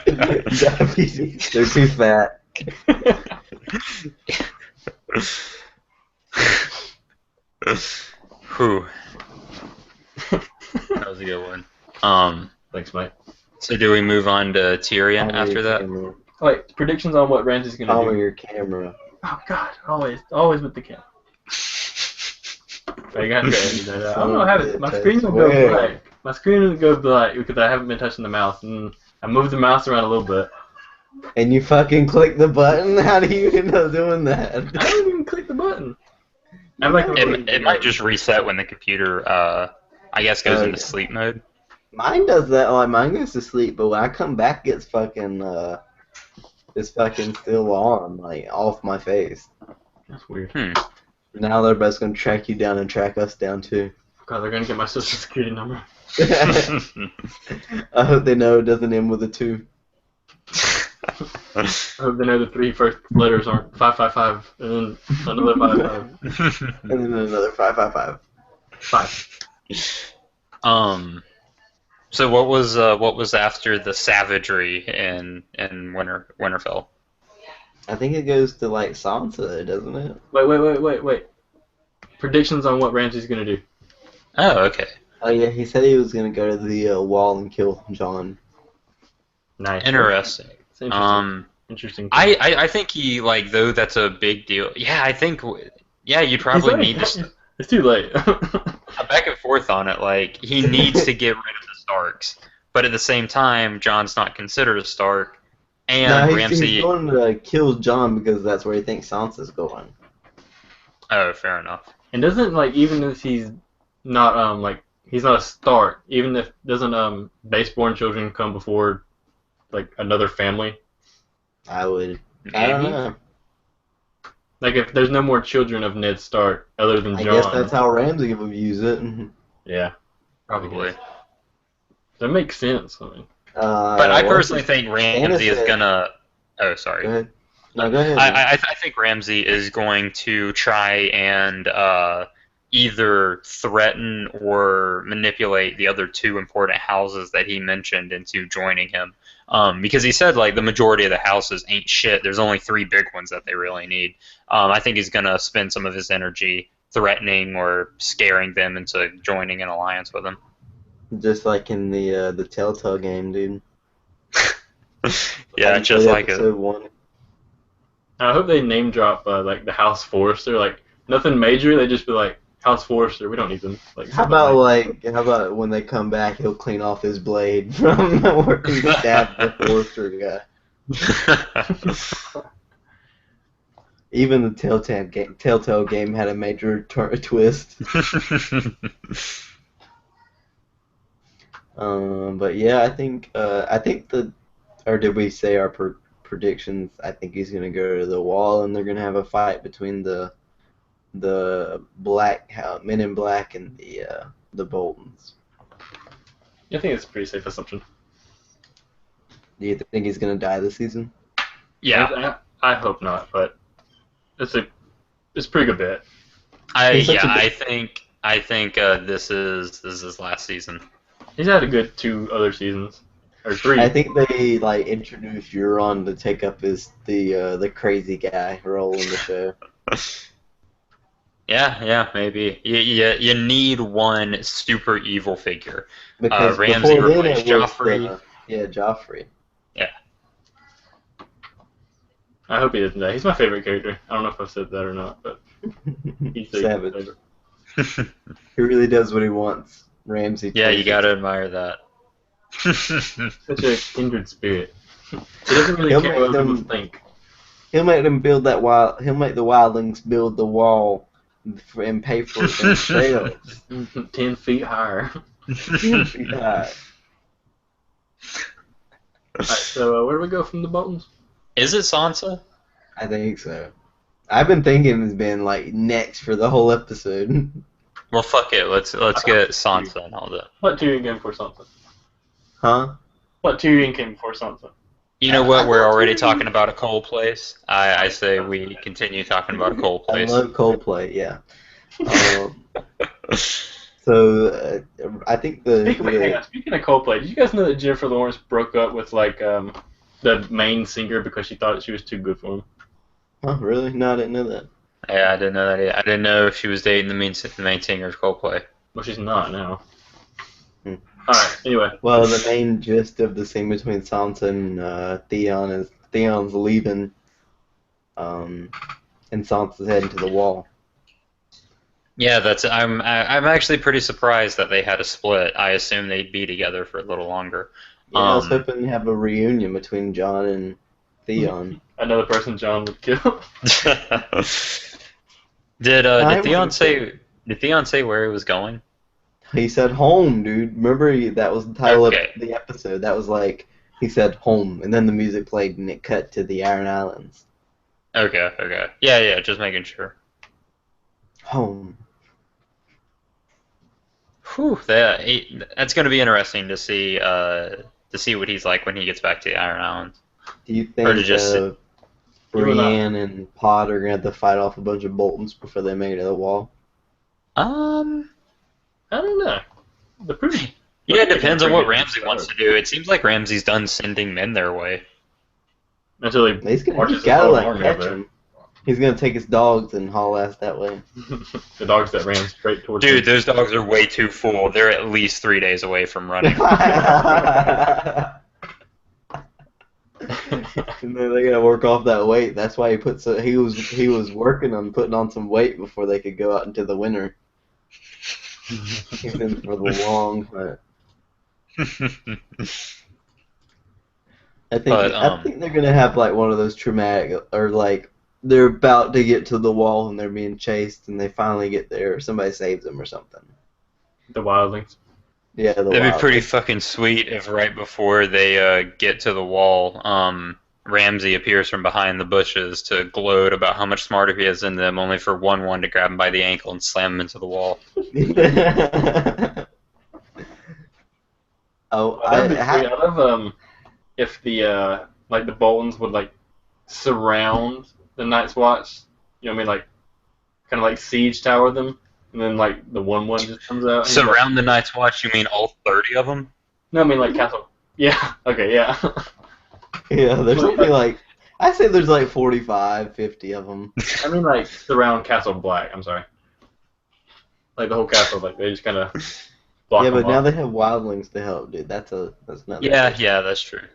Diabetes. They're too fat. Whew. That was a good one. Thanks, mate. So do we move on to Tyrion Follow after your that? camera. Wait, predictions on what Ramsey's gonna Follow do? your camera. Oh God, always with the camera. I got to edit that out. I don't know how my screen will go black. My screen will go black because I haven't been touching the mouse, and I moved the mouse around a little bit. And you fucking click the button? How do you end up doing that? I don't even click the button. I'm like, It might just reset when the computer, I guess, goes into sleep mode. Mine does that. Like mine goes to sleep, but when I come back, it's fucking still on, like off my face. That's weird. Now they're both gonna track you down and track us down too. God, they're gonna get my social security number. I hope they know it doesn't end with a 2. I hope they know the 3 first letters aren't 555 and then another 55. And then another 555. 5. So what was after the savagery in Winterfell? I think it goes to like Sansa, doesn't it? Wait. Predictions on what Ramsey's gonna do. Oh, okay. Oh yeah, he said he was gonna go to the wall and kill Jon. Nice. Interesting. It's interesting. Interesting. I think he like though that's a big deal. Yeah, I think you probably need to. It's too late. Back and forth on it. Like he needs to get rid of the Starks, but at the same time, Jon's not considered a Stark, and No, Ramsay. he's going to kill Jon because that's where he thinks Sansa's going. Oh, fair enough. And doesn't like even if he's not like he's not a Stark, even if doesn't baseborn children come before like another family? I would. Maybe. I don't know. Like if there's no more children of Ned Stark other than I Jon. guess that's how Ramsay would use it. Yeah. Probably. That makes sense. I mean. But I personally think Ramsay is gonna. Oh, sorry. Go ahead. No, go ahead. I think Ramsay is going to try and either threaten or manipulate the other 2 important houses that he mentioned into joining him. Because he said like the majority of the houses ain't shit. There's only 3 big ones that they really need. I think he's gonna spend some of his energy threatening or scaring them into joining an alliance with him. Just like in the Telltale game, dude. Yeah, just like it. Episode 1. I hope they name drop like the House Forrester. Like nothing major. They just be like House Forrester. We don't need them. Like How about when they come back, he'll clean off his blade from where he stabbed the Forester guy. Even the Telltale game had a major twist. But yeah, I think or did we say our predictions? I think he's gonna go to the wall, and they're gonna have a fight between the Men in Black and the Boltons. I think it's a pretty safe assumption. Do you think he's gonna die this season? Yeah. I hope not, but it's a pretty good bet. I think this is his last season. He's had a good 2 other seasons or 3. I think they introduced Euron to take up the crazy guy role in the show. Yeah, maybe. You need one super evil figure. Because Ramsay before then replaced it was Joffrey. Joffrey. Yeah. I hope he doesn't die. He's my favorite character. I don't know if I've said that or not, but he's Savage. favorite. He really does what he wants. Ramsay. Yeah, you gotta admire that. Such a kindred spirit. He doesn't really care what people think. He'll make them build that wall. He'll make the wildlings build the wall and pay for it themselves. 10 feet higher. 10 feet high. Alright, so where do we go from the Boltons? Is it Sansa? I think so. I've been thinking it's been next for the whole episode. Well, fuck it. Let's get Sansa and all that. What Tyrion came before Sansa? Huh? What Tyrion came before Sansa? You know what? We're already talking about a coal place. I say we continue talking about a coal place. I love Coldplay, yeah. So I think Speaking of Coldplay, did you guys know that Jennifer Lawrence broke up with the main singer because she thought she was too good for him? Huh? Really? No, I didn't know that. Yeah, I didn't know that either. I didn't know if she was dating the main singer of Coldplay. Well, she's not now. Alright, anyway. Well, the main gist of the scene between Sansa and Theon is Theon's leaving, and Sansa's heading to the wall. Yeah, I'm actually pretty surprised that they had a split. I assumed they'd be together for a little longer. Yeah, I was hoping to have a reunion between Jon and Theon. Another person Jon would kill. Did Theon say where he was going? He said home, dude. Remember, that was the title of the episode. That was he said home, and then the music played, and it cut to the Iron Islands. Okay. Yeah, just making sure. Home. Whew, that's going to be interesting to see what he's like when he gets back to the Iron Islands. Do you think Brienne and Pod are going to have to fight off a bunch of Boltons before they make it to the wall? I don't know. Yeah, it depends on what Ramsay wants to do. It seems like Ramsay's done sending men their way. Until he's gotta catch him. He's gonna take his dogs and haul ass that way. The dogs that ran straight towards him. Dude, those dogs are way too full. They're at least 3 days away from running. And then they gotta work off that weight. That's why he was working on putting on some weight before they could go out into the winter. He's in for the long hunt. I think they're gonna have one of those traumatic, or they're about to get to the wall and they're being chased and they finally get there. Somebody saves them or something. The wildlings. Yeah, that'd be pretty fucking sweet if right before they get to the wall, Ramsay appears from behind the bushes to gloat about how much smarter he is than them, only for 1-1 to grab him by the ankle and slam him into the wall. I love if the the Boltons would surround the Night's Watch. You know what I mean? Kind of siege tower them, and then the 1-1 just comes out. Surround the Night's Watch? You mean all 30 of them? No, I mean castle. Yeah. Okay. Yeah. Yeah, there's only I say there's 45, 50 of them. I mean surround Castle Black. I'm sorry. The whole castle, they just kind of block. Yeah, but them now off. they have wildlings to help, dude. That's not. Yeah, that's true.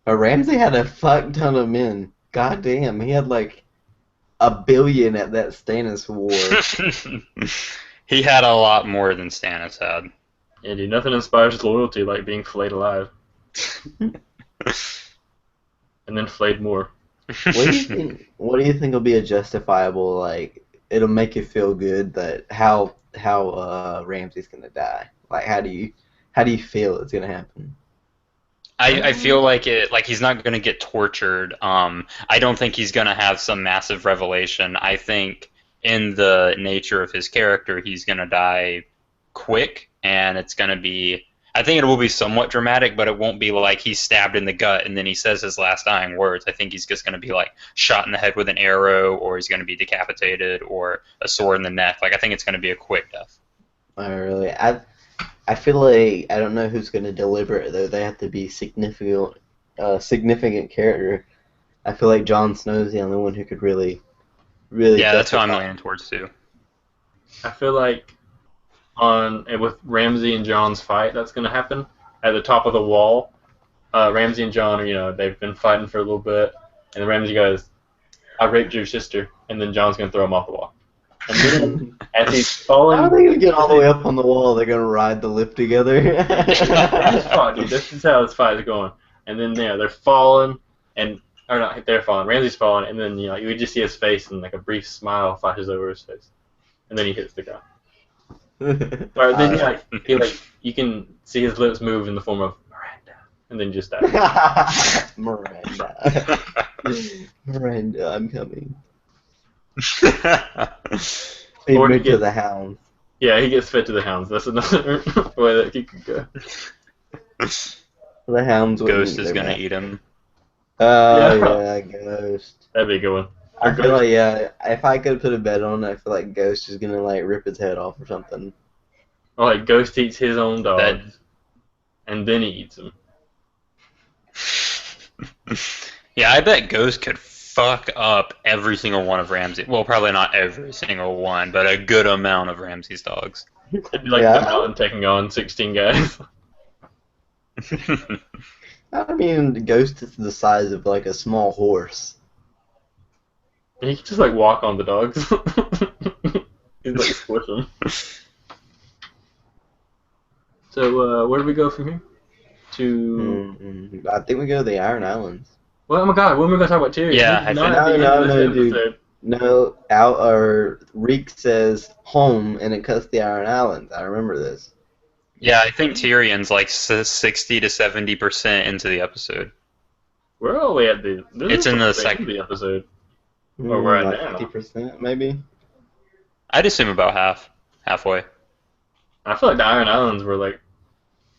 But Ramsay had a fuck ton of men. goddamn, he had like $1 billion at that Stannis War. He had a lot more than Stannis had. Yeah, dude, nothing inspires loyalty like being flayed alive. And then flayed more. What do you think? What do you think will be a justifiable, like, it'll make you feel good that how Ramsay's gonna die? Like, how do you feel it's gonna happen? I feel like he's not gonna get tortured. I don't think he's gonna have some massive revelation. I think in the nature of his character, he's gonna die quick, and it's gonna be. I think it will be somewhat dramatic, but it won't be like he's stabbed in the gut and then he says his last dying words. I think he's just going to be like shot in the head with an arrow, or he's going to be decapitated, or a sword in the neck. Like, I think it's going to be a quick death. Really, I feel like I don't know who's gonna deliver it though. They have to be significant character. I feel like Jon Snow's the only one who could really. Yeah, that's what I'm leaning towards too. I feel like with Ramsay and Jon's fight that's going to happen at the top of the wall. Ramsay and Jon are, they've been fighting for a little bit, and then Ramsay goes, "I raped your sister," and then Jon's going to throw him off the wall. And then as he's falling, How are they gonna get all the way up on the wall? They're gonna ride the lift together. That's fine, dude. This is how this fight is going. And then they're falling, or not, they're falling. Ramsay's falling, and then you just see his face, and like a brief smile flashes over his face, and then he hits the ground. Or then you can see his lips move in the form of Miranda, and then just die. Miranda. Miranda, I'm coming. He Or moved he to the hounds. Yeah, he gets fed to the hounds. That's another way that he could go. The hounds. Ghost is gonna eat him. Yeah, Ghost. That'd be a good one. I feel like, yeah, if I could put a bet on it, I feel like Ghost is gonna like rip his head off or something. Or like Ghost eats his own dogs, and then he eats them. Yeah, I bet Ghost could fuck up every single one of Ramsay. Well, probably not every single one, but a good amount of Ramsay's dogs. It'd be like the mountain taking on 16 guys. I mean, Ghost is the size of like a small horse. And he can just like walk on the dogs. He's like squish them. So where do we go from here? I think we go to the Iron Islands. Well, oh my God, when are we gonna talk about Tyrion? Yeah, I think no, dude. No, Reek says home, and it cuts the Iron Islands. I remember this. Yeah, I think Tyrion's like 60 to 70% into the episode. We're all the way at It's in the second episode. Or we're at like now. 50%, maybe. I'd assume about halfway. I feel like the Iron Islands were like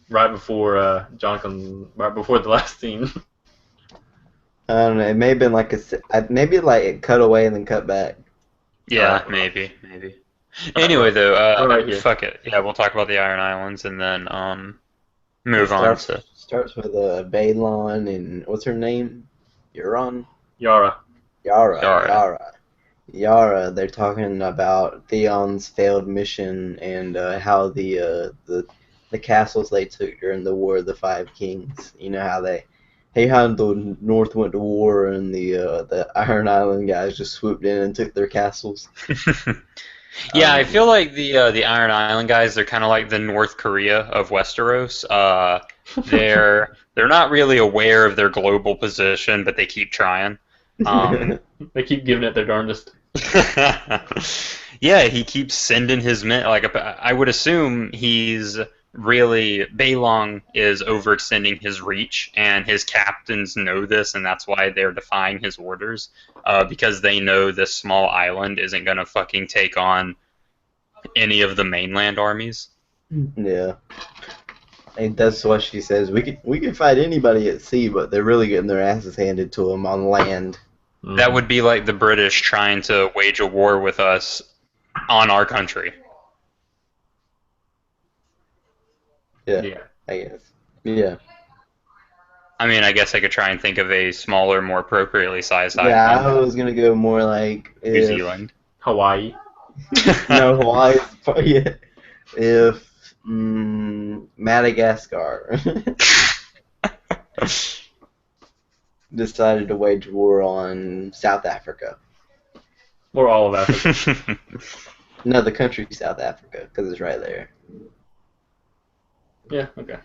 right before right before the last scene. I don't know. It may have been like maybe like it cut away and then cut back. Yeah, maybe. Anyway, though, fuck it. Yeah, we'll talk about the Iron Islands and then move on to. Starts with Balon and what's her name? Yara. Yara. They're talking about Theon's failed mission and how the castles they took during the War of the Five Kings. You know how the North went to war and the Iron Island guys just swooped in and took their castles. Yeah, I feel like the Iron Island guys, they're kind of like the North Korea of Westeros. They're not really aware of their global position, but they keep trying. They keep giving it their darndest. Yeah, he keeps sending his men. Like, I would assume Balon is overextending his reach, and his captains know this, and that's why they're defying his orders, because they know this small island isn't gonna fucking take on any of the mainland armies. Yeah. And that's what she says. We can fight anybody at sea, but they're really getting their asses handed to them on land. That would be like the British trying to wage a war with us on our country. Yeah, I guess. Yeah. I mean, I guess I could try and think of a smaller, more appropriately sized island. Yeah, I was gonna go more like New Zealand. Hawaii. No, Hawaii. Yeah. If Madagascar. decided to wage war on South Africa. Or all of Africa. No, the country South Africa, because it's right there. Yeah, okay.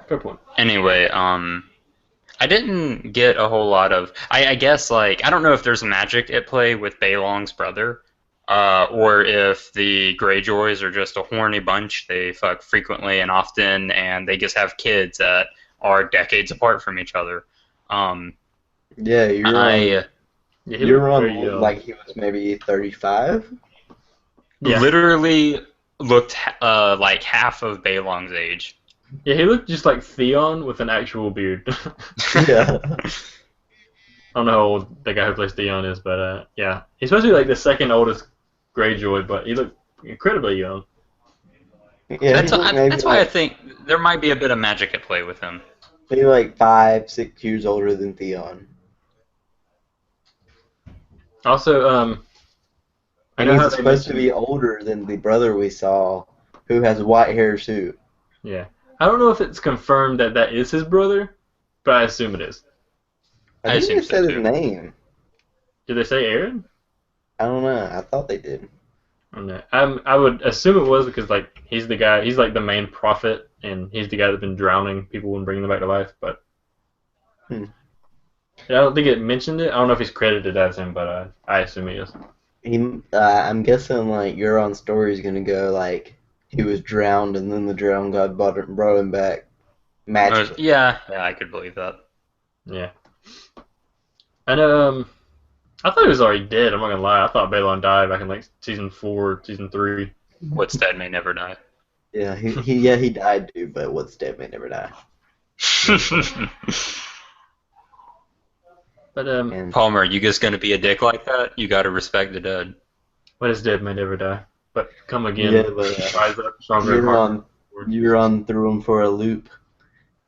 Fair point. Anyway, I didn't get a whole lot of. I guess like I don't know if there's magic at play with Balong's brother, or if the Greyjoys are just a horny bunch. They fuck frequently and often, and they just have kids that are decades apart from each other. Yeah, Yeah, you're on like he was maybe 35. Yeah. Literally looked like half of Balong's age. Yeah, he looked just like Theon with an actual beard. Yeah. I don't know how old the guy who plays Theon is, but yeah. He's supposed to be like the second oldest Greyjoy, but he looked incredibly young. Yeah, that's why I think there might be a bit of magic at play with him. Maybe like 5-6 years older than Theon. Also, I And know how he's they supposed to mentioned- be older than the brother we saw, who has white hair too. Yeah. I don't know if it's confirmed that that is his brother, but I assume it is. I think assume they so, said his too. name. Did they say Aaron? I don't know. I thought they did. I don't know. I would assume it was because like he's the guy. He's like the main prophet, and he's the guy that's been drowning people and bringing them back to life. But Hmm. I don't think it mentioned it. I don't know if he's credited as him, but I assume he is. I'm guessing like Euron's story is gonna go like he was drowned and then the drowned god brought him back magically. Yeah, I could believe that. Yeah. And I thought he was already dead. I'm not gonna lie. I thought Balon died back in like season 4, season 3. What's dead may never die. Yeah, he died too, but what's dead may never die. But And Palmer, you just gonna be a dick like that? You gotta respect the dead. what is dead may never die. But come again. Yeah, but, rise up stronger and harder. Euron threw him for a loop.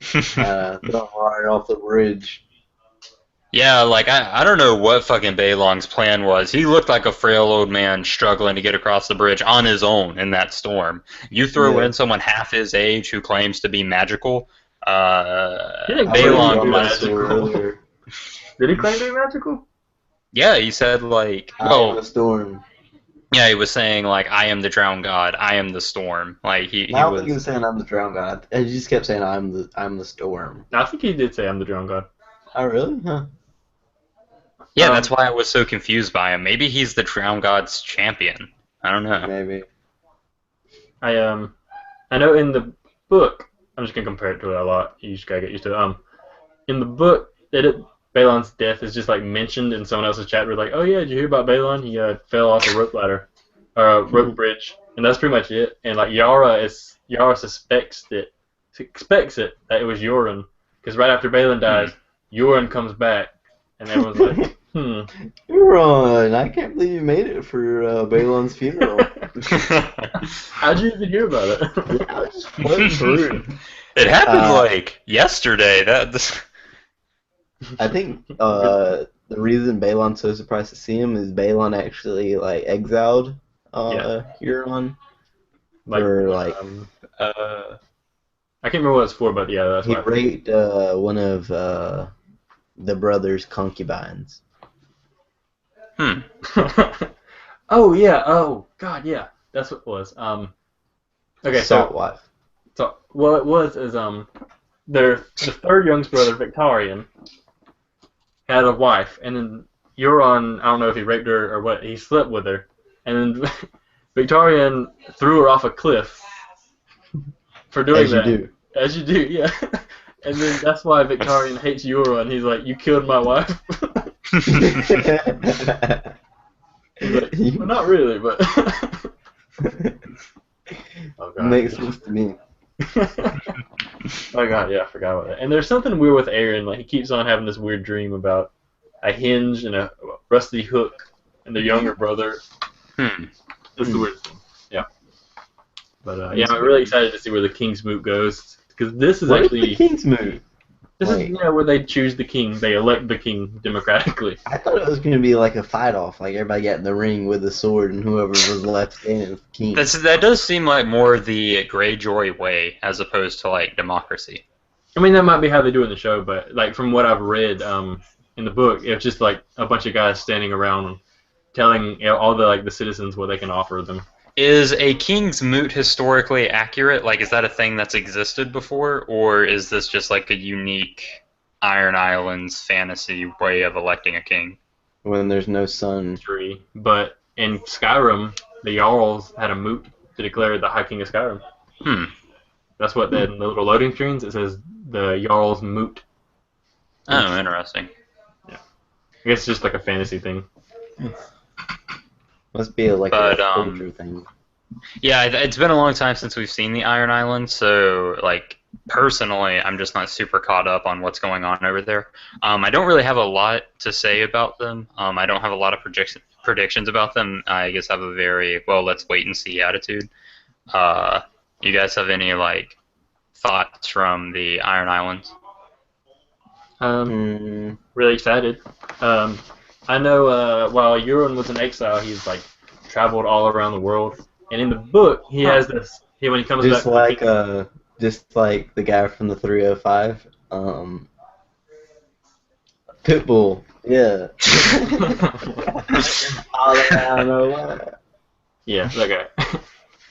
Threw him right off the bridge. Yeah, like I don't know what fucking Balong's plan was. He looked like a frail old man struggling to get across the bridge on his own in that storm. You throw Yeah. in someone half his age who claims to be magical. You think Balong Balon was. magical? earlier. Did he claim to be magical? Yeah, he said like, I am the storm. yeah, he was saying like, I am the drowned god, I am the storm. Like he I don't was. think he was saying I'm the drowned god. He just kept saying I'm the storm. I think he did say I'm the drone god. Oh really? Huh. Yeah, that's why I was so confused by him. Maybe he's the drowned god's champion. I don't know. Maybe. I know in the book, I'm just gonna compare it to it a lot. You just gotta get used to it. In the book, Balon's death is just like mentioned in someone else's chat. We're like, oh yeah, did you hear about Balon? He fell off a rope ladder, or a rope bridge, and that's pretty much it. And like Yara suspects it that it was Yoren, because right after Balon dies, Yoren comes back, and everyone's like, Euron, I can't believe you made it for Balon's funeral. how'd you even hear about it? Yeah, I was just floating through. It happened like yesterday. I think the reason Balon's so surprised to see him is Balon actually like exiled Euron. Like, For like I can't remember what it's for, but yeah, that's he why. raped one of the brother's concubines. Oh yeah. Oh god, yeah. That's what it was. Okay, Salt wife. so what it was is the third youngest brother, Victorian, had a wife, and then Euron, I don't know if he raped her or what, he slept with her, and then Victorian threw her off a cliff for doing that. As you do, yeah. And then that's why Victorian hates Euron. He's like, you killed my wife. He's like, well, not really, but. Oh, God. Makes sense to me. Oh god, yeah, I forgot about that. And there's something weird with Aaron. Like he keeps on having this weird dream about a hinge and a rusty hook and their younger brother. That's the weirdest thing. Yeah. But yeah, I'm really excited to see where the King's Moot goes, because this is What actually is the King's Moot? this is where they choose the king. They elect the king democratically. I thought it was going to be like a fight off, like everybody got in the ring with a sword and whoever was left standing was the king. That does seem like more the Greyjoy way as opposed to like democracy. I mean, that might be how they do it in the show, but like from what I've read in the book, it's just like a bunch of guys standing around telling all the like the citizens what they can offer them. Is a king's moot historically accurate? Like, is that a thing that's existed before, or is this just like a unique Iron Islands fantasy way of electing a king? When there's no sun. Tree, but in Skyrim, the Jarls had a moot to declare the High King of Skyrim. That's what in the little loading screens it says. The Jarl's moot. Oh, interesting. Yeah, I guess it's just like a fantasy thing. Must be like a culture thing. Yeah, it's been a long time since we've seen the Iron Islands, so like personally, I'm just not super caught up on what's going on over there. I don't really have a lot to say about them. I don't have a lot of predictions about them. I guess I have a very let's wait and see attitude. You guys have any like thoughts from the Iron Islands? Really excited. I know while Euron was in exile, he's like traveled all around the world, and in the book he has this. When he comes just back, just like the guy from the 305, Pitbull. Yeah. All around the world. Yeah, that guy.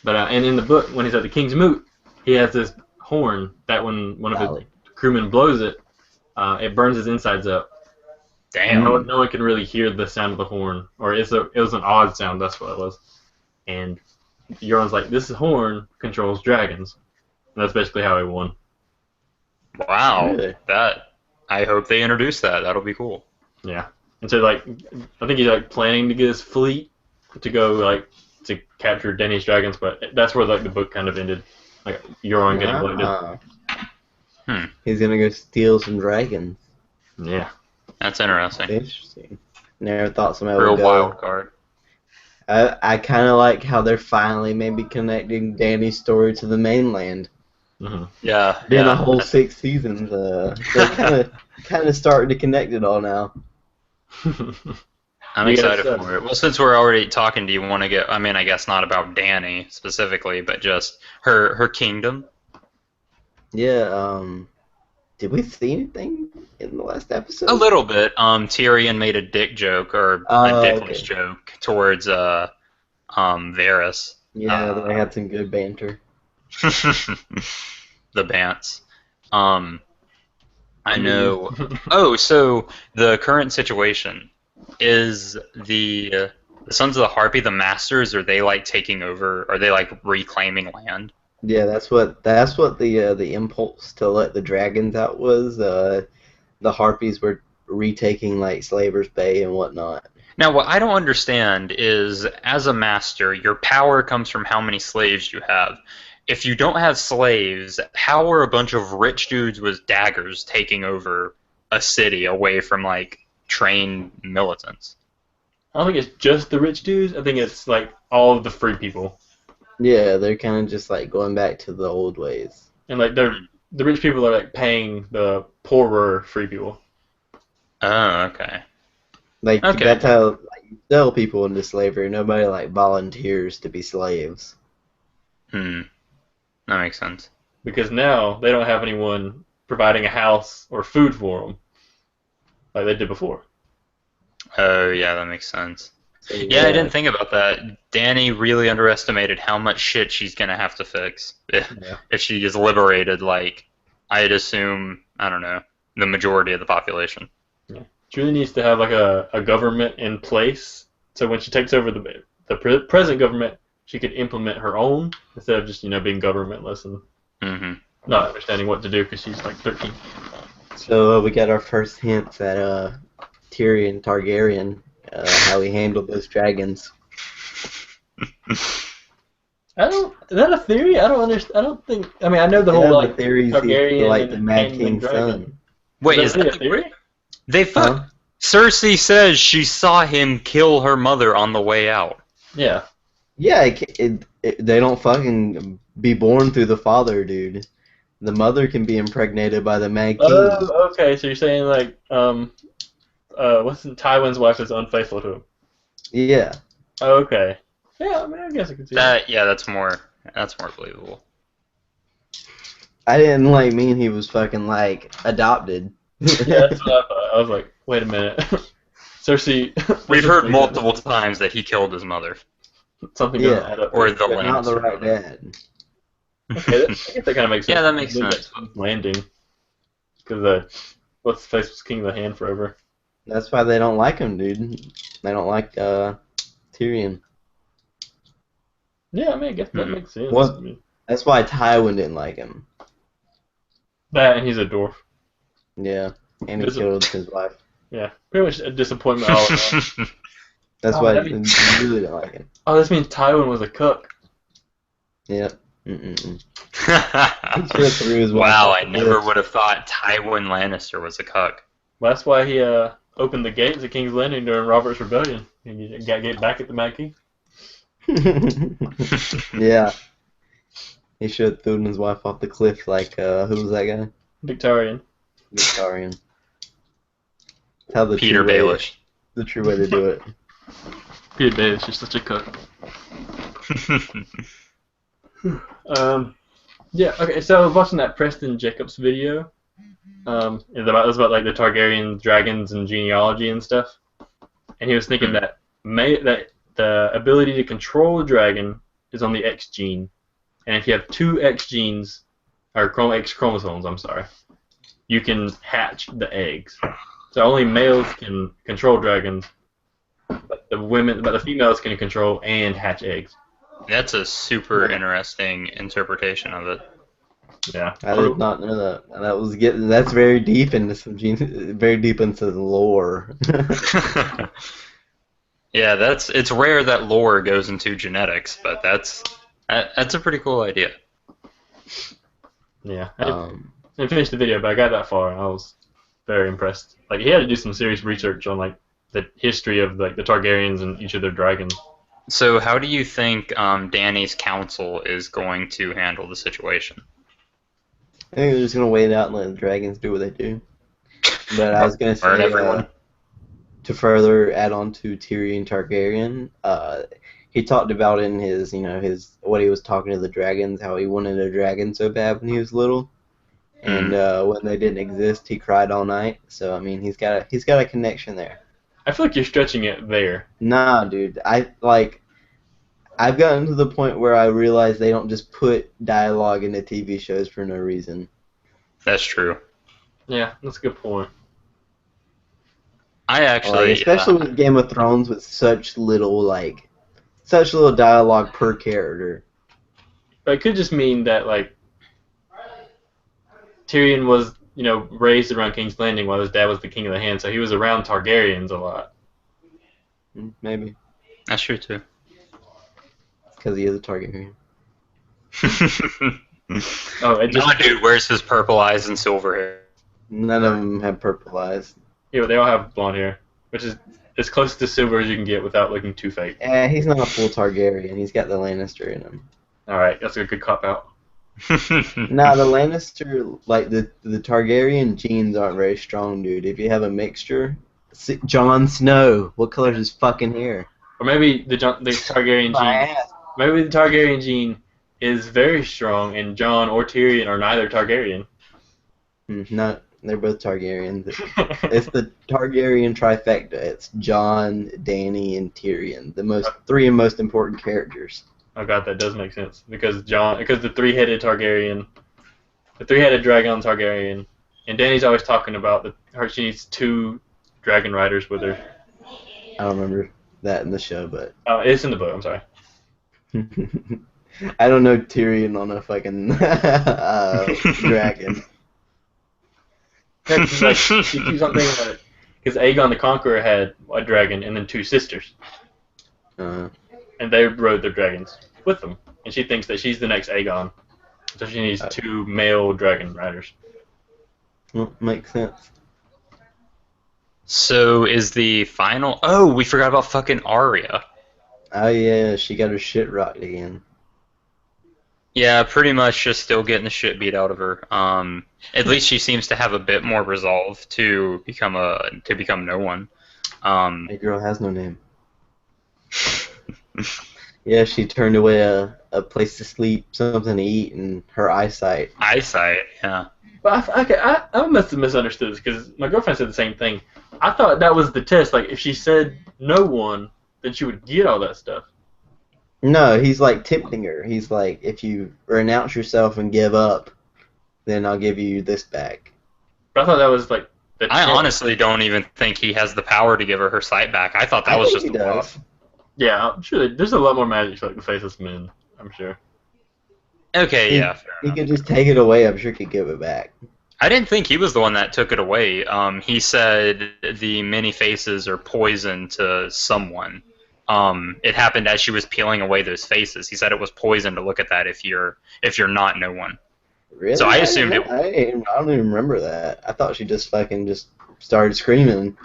But and in the book, when he's at the King's Moot, he has this horn that when one of his crewmen blows it, it burns his insides up. Damn. No one can really hear the sound of the horn, or it was an odd sound. That's what it was. And Euron's like, this horn controls dragons. And that's basically how he won. Wow. Really? I hope they introduce that. That'll be cool. Yeah. And so like, I think he's like planning to get his fleet to go like to capture Dany's dragons, but that's where like the book kind of ended. Like Euron getting blinded. He's gonna go steal some dragons. Yeah. That's interesting. Interesting. Never thought somebody Real would go. wild card. I kind of like how they're finally maybe connecting Dany's story to the mainland. Mm-hmm. Yeah. Been a whole 6 seasons. They're kind of starting to connect it all now. I'm excited for it. Well, since we're already talking, do you want to get? I mean, I guess not about Dany specifically, but just her kingdom. Yeah. Did we see anything in the last episode? A little bit. Tyrion made a dick joke or a dickless joke towards Varys. Yeah, they had some good banter. The Bants. I know. Oh, so the current situation is the Sons of the Harpy, the Masters. Are they like taking over? Are they like reclaiming land? Yeah, that's what the impulse to let the dragons out was. The Harpies were retaking like Slaver's Bay and whatnot. Now, what I don't understand is, as a master, your power comes from how many slaves you have. If you don't have slaves, how are a bunch of rich dudes with daggers taking over a city away from like trained militants? I don't think it's just the rich dudes. I think it's like all of the free people. Yeah, they're kind of just like going back to the old ways. And like the rich people are like paying the poorer free people. Oh, okay. Like that's how like, you sell people into slavery. Nobody like volunteers to be slaves. That makes sense. Because now they don't have anyone providing a house or food for them like they did before. Oh, yeah, that makes sense. Yeah, I didn't think about that. Dany really underestimated how much shit she's gonna have to fix if she is liberated. Like, I'd assume, I don't know, the majority of the population. Yeah. She really needs to have like a government in place, so when she takes over the present government, she could implement her own instead of just being governmentless and not understanding what to do because she's like 13. So we got our first hints at Tyrion Targaryen. How he handled those dragons. Is that a theory? I don't understand. I don't think. I mean, I know the whole like theories. Targaryen Like the Mad King's son. Wait, is that a theory? They fuck. Cersei says she saw him kill her mother on the way out. Yeah. Yeah, they don't fucking be born through the father, dude. The mother can be impregnated by the Mad King. Oh, okay. So you're saying like what's Tywin's wife is unfaithful to him? Yeah. Okay. Yeah, I mean, I guess I can see that. Yeah, that's more believable. I didn't like mean he was fucking like adopted. Yeah, that's what I thought. I was like, wait a minute. Cersei. We've heard multiple times that he killed his mother. Something doesn't add up. Or the but not the Lannister right mother. dad. Okay, I guess that kind of makes sense. Yeah, that makes sense. Landing. Because what's the face was king of the hand forever. That's why they don't like him, dude. They don't like Tyrion. Yeah, I mean, I guess that makes sense. What? That's why Tywin didn't like him. That, and he's a dwarf. Yeah, and he killed his wife. Yeah, pretty much a disappointment all around. That's why he really didn't like him. Oh, this means Tywin was a cuck. Yep. Wow, I never would have thought Tywin Lannister was a cuck. Well, that's why he opened the gates at King's Landing during Robert's Rebellion. And you got to get back at the Mad King. Yeah. He should have thrown his wife off the cliff like, who was that guy? Victorian. Victorian. How the Peter Baelish. The true way to do it. Peter Baelish is such a cuck. Yeah, okay, so I was watching that Preston Jacobs video. It was about like the Targaryen dragons and genealogy and stuff. And he was thinking that the ability to control a dragon is on the X gene. And if you have two X genes, or X chromosomes, I'm sorry, you can hatch the eggs. So only males can control dragons, but the females can control and hatch eggs. That's a super interesting interpretation of it. Yeah, I did not know that. That's very deep into very deep into the lore. Yeah, it's rare that lore goes into genetics, but that's a pretty cool idea. Yeah, I didn't finish the video, but I got that far, and I was very impressed. Like, he had to do some serious research on like the history of like the Targaryens and each of their dragons. So, how do you think Dany's council is going to handle the situation? I think they're just gonna wait out and let the dragons do what they do. But I was gonna say, to further add on to Tyrion Targaryen, he talked about in his what he was talking to the dragons, how he wanted a dragon so bad when he was little, and when they didn't exist, he cried all night. So I mean, he's got a connection there. I feel like you're stretching it there. Nah, dude. I've gotten to the point where I realize they don't just put dialogue into TV shows for no reason. That's true. Yeah, that's a good point. I actually, especially with Game of Thrones, with such little dialogue per character. But it could just mean that like Tyrion was, raised around King's Landing while his dad was the King of the Hand, so he was around Targaryens a lot. Maybe. That's true too. Because he is a Targaryen. No, dude wears his purple eyes and silver hair. None of them have purple eyes. Yeah, but they all have blonde hair, which is as close to silver as you can get without looking too fake. He's not a full Targaryen. He's got the Lannister in him. Alright, that's a good cop-out. Nah, the Lannister, like, the Targaryen genes aren't very strong, dude. If you have a mixture... Jon Snow, what color is his fucking hair? Or maybe the Targaryen gene... Maybe the Targaryen gene is very strong, and Jon or Tyrion are neither Targaryen. No, they're both Targaryens. It's the Targaryen trifecta. It's Jon, Dany, and Tyrion, the three most important characters. Oh god, that does make sense because the three-headed Targaryen, the three-headed dragon Targaryen, and Dany's always talking about she needs two dragon riders with her. I don't remember that in the show, but it's in the book. I'm sorry. I don't know Tyrion on a fucking dragon. Like, she keeps on thinking about it because Aegon the Conqueror had a dragon and then two sisters. And they rode their dragons with them. And she thinks that she's the next Aegon. So she needs two male dragon riders. Well, makes sense. So is the final... Oh, we forgot about fucking Arya. Oh yeah, she got her shit rocked again. Yeah, pretty much just still getting the shit beat out of her. At least she seems to have a bit more resolve to become no one. That girl has no name. Yeah, she turned away a place to sleep, something to eat, and her eyesight. Eyesight, yeah. But I must have misunderstood this because my girlfriend said the same thing. I thought that was the test. Like, if she said no one, then she would get all that stuff. No, he's like tipping her. He's like, if you renounce yourself and give up, then I'll give you this back. But I thought that was like the I test. honestly don't even think he has the power to give her sight back. I thought that was just he a does. bluff. Yeah, I'm sure there's a lot more magic to like the faceless men. I'm sure. Okay, yeah. Fair He enough. could just take it away. I'm sure he could give it back. I didn't think he was the one that took it away. He said the many faces are poison to someone. It happened as she was peeling away those faces. He said it was poison to look at that if you're not no one. Really? So I assumed it. I don't even remember that. I thought she just started screaming.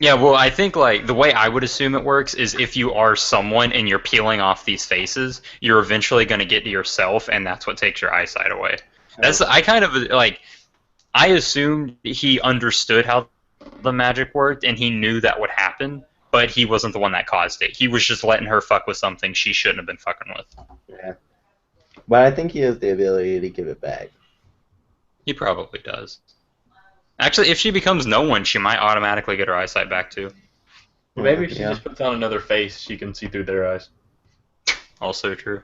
Yeah, well, I think like the way I would assume it works is if you are someone and you're peeling off these faces, you're eventually going to get to yourself, and that's what takes your eyesight away. I kind of like. I assumed he understood how the magic worked, and he knew that would happen, but he wasn't the one that caused it. He was just letting her fuck with something she shouldn't have been fucking with. Yeah. But I think he has the ability to give it back. He probably does. Actually, if she becomes no one, she might automatically get her eyesight back too. Maybe if she Yeah. just puts on another face, she can see through their eyes. Also true.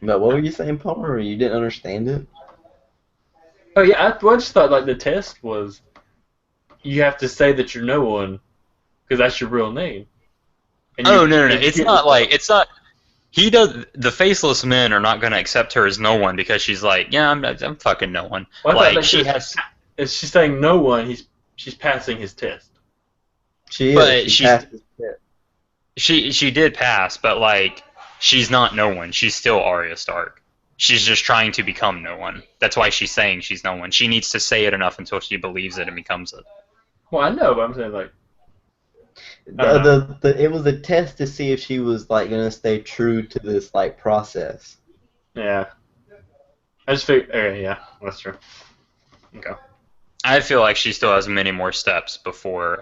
But what were you saying, Palmer? You didn't understand it? Oh yeah, I just thought like the test was you have to say that you're no one because that's your real name. And Oh you- no! you It's get- not like it's not. He does. The faceless men are not going to accept her as no one because she's like, yeah, I'm fucking no one. Well, I thought Like that she just- has. If she's saying no one, she's passing his test. She But is. She she's- passed his test. She did pass, but like she's not no one. She's still Arya Stark. She's just trying to become no one. That's why she's saying she's no one. She needs to say it enough until she believes it and becomes it. Well, I know, but I'm saying like I don't It was a test to see if she was like gonna stay true to this like process. yeah. I just figured. Okay, yeah, that's true. Okay. I feel like she still has many more steps before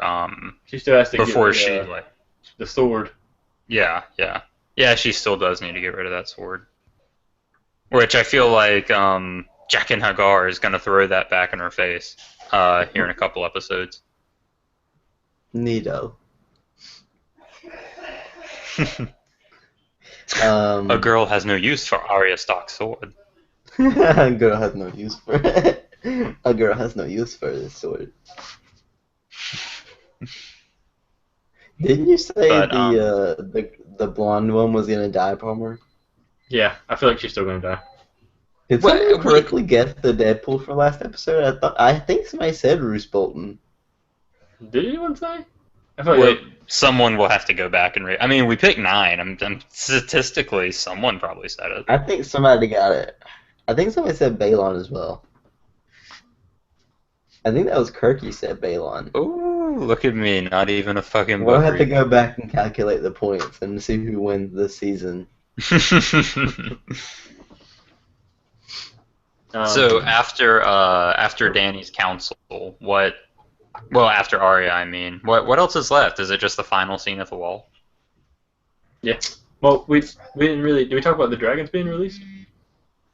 She still has to before get she the, like the sword. yeah. She still does need to get rid of that sword. Which I feel like Jack and Hagar is gonna throw that back in her face here in a couple episodes. Neato. A girl has no use for Arya Stark's sword. A girl has no use for it. A girl has no use for this sword. Didn't you say But, the blonde one was gonna die, Palmer? Yeah, I feel like she's still gonna die. Did What- someone what- correctly guess the Deadpool for last episode? I think somebody said Roose Bolton. Did anyone say? I feel Well, like someone will have to go back and I mean, we picked 9. I'm statistically, someone probably said it. I think somebody got it. I think somebody said Balon as well. I think that was Kirky said Balon. Ooh, look at me, not even a fucking We'll book have to read. go back and calculate the points and see who wins this season. So after Danny's council, after Arya, I mean, what else is left? Is it just the final scene at the wall? yeah. Well, we didn't really. Did we talk about the dragons being released?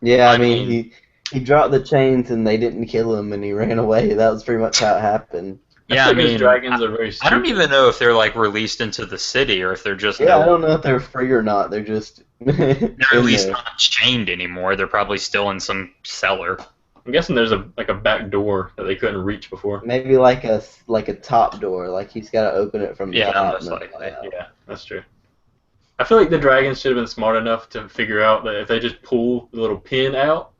Yeah, I I mean, mean- he dropped the chains and they didn't kill him and he ran away. That was pretty much how it happened. Yeah, I feel like those mean, dragons are very. I don't stupid. even know if they're like released into the city or if they're just Yeah, I don't know if they're free or not. They're just. they're at in least there. not chained anymore. They're probably still in some cellar. I'm guessing there's a back door that they couldn't reach before. Maybe like a top door, like he's got to open it from the Yeah, top. most and likely. fly out. Yeah, that's true. I feel like the dragons should have been smart enough to figure out that if they just pull the little pin out,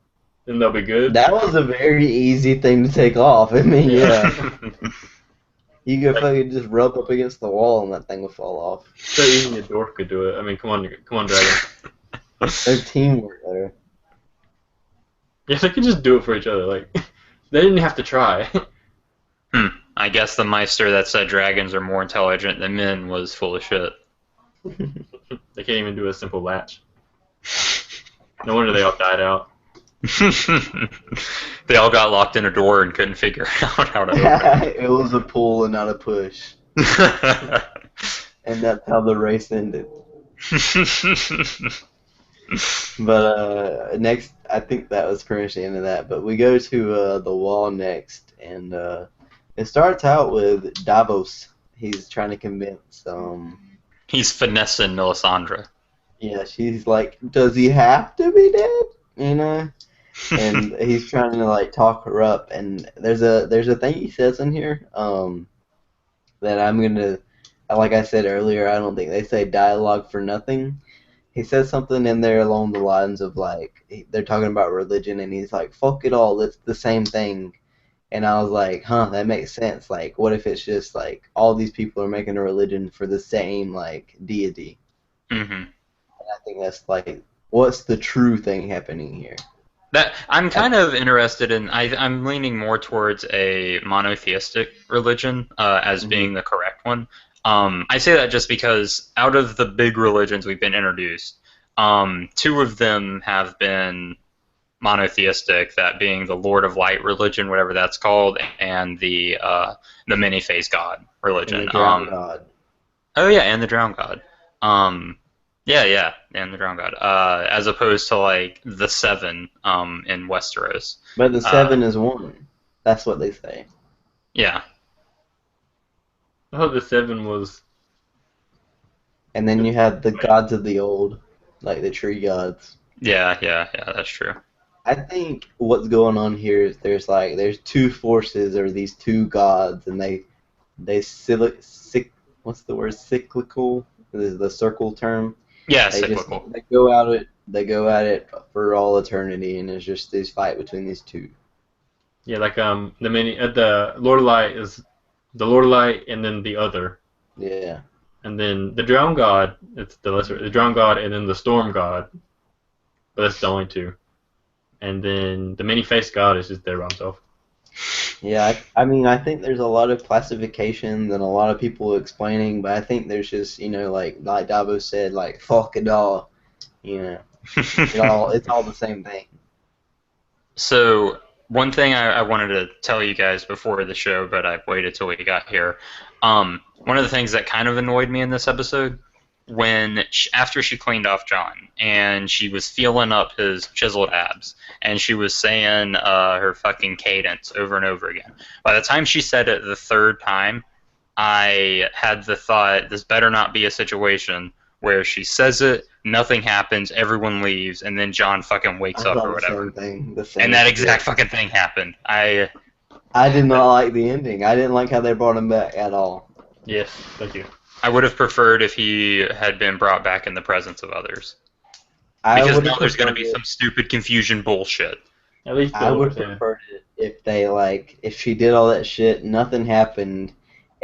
then they'll be good. That was a very easy thing to take off. I mean, yeah, you could fucking just rub up against the wall and that thing would fall off. So even a dwarf could do it. I mean, come on, dragon. Their teamwork there. Yeah, they could just do it for each other. Like, they didn't have to try. I guess the Meister that said dragons are more intelligent than men was full of shit. They can't even do a simple latch. No wonder they all died out. They all got locked in a door and couldn't figure out how to open It was a pull and not a push. it. And that's how the race ended. But next, I think that was pretty much the end of that. But we go to the wall next, and it starts out with Davos. He's trying to convince, He's finessing Melisandre. yeah, she's like, does he have to be dead? You know? And he's trying to like talk her up. And there's a thing he says in here, that I'm gonna, like I said earlier, I don't think they say dialogue for nothing. He says something in there along the lines of like they're talking about religion, and he's like, "Fuck it all, it's the same thing." And I was like, "Huh, that makes sense. Like, what if it's just like all these people are making a religion for the same like deity?" Mm-hmm. And I think that's like, what's the true thing happening here? That I'm kind of interested in. I'm leaning more towards a monotheistic religion as being the correct one. I say that just because out of the big religions we've been introduced, two of them have been monotheistic. That being the Lord of Light religion, whatever that's called, and the many-faced God religion. And the drowned god. Oh yeah, and the Drowned God. Yeah, and the Drowned God. As opposed to like the Seven in Westeros. But the seven is one. That's what they say. Yeah. I thought the 7 was. And then you have the gods of the old, like the tree gods. Yeah, that's true. I think what's going on here is there's two forces or these two gods, and what's the word, cyclical? This is the circle term. Yeah, They cyclical. they go at it for all eternity, and it's just this fight between these two. Yeah, like the Lord of Light is the Lord of Light, and then the other, Yeah. and then the Drowned God. It's the Drowned God, and then the Storm God. But that's the only two. And then the many-faced God is just there by himself. Yeah, I mean, I think there's a lot of classifications and a lot of people explaining, but I think there's just, like Davo said, like, fuck it all, it's all the same thing. So one thing I wanted to tell you guys before the show, but I've waited till we got here. One of the things that kind of annoyed me in this episode, after she cleaned off John and she was feeling up his chiseled abs and she was saying her fucking cadence over and over again. By the time she said it the third time, I had the thought, this better not be a situation where she says it, nothing happens, everyone leaves, and then John fucking wakes up or whatever. The same And that exact fucking thing happened. I did not like the ending. I didn't like how they brought him back at all. Yes, thank you. I would have preferred if he had been brought back in the presence of others. Because now there's going to be some stupid confusion bullshit. At least I would have preferred it if she did all that shit, nothing happened,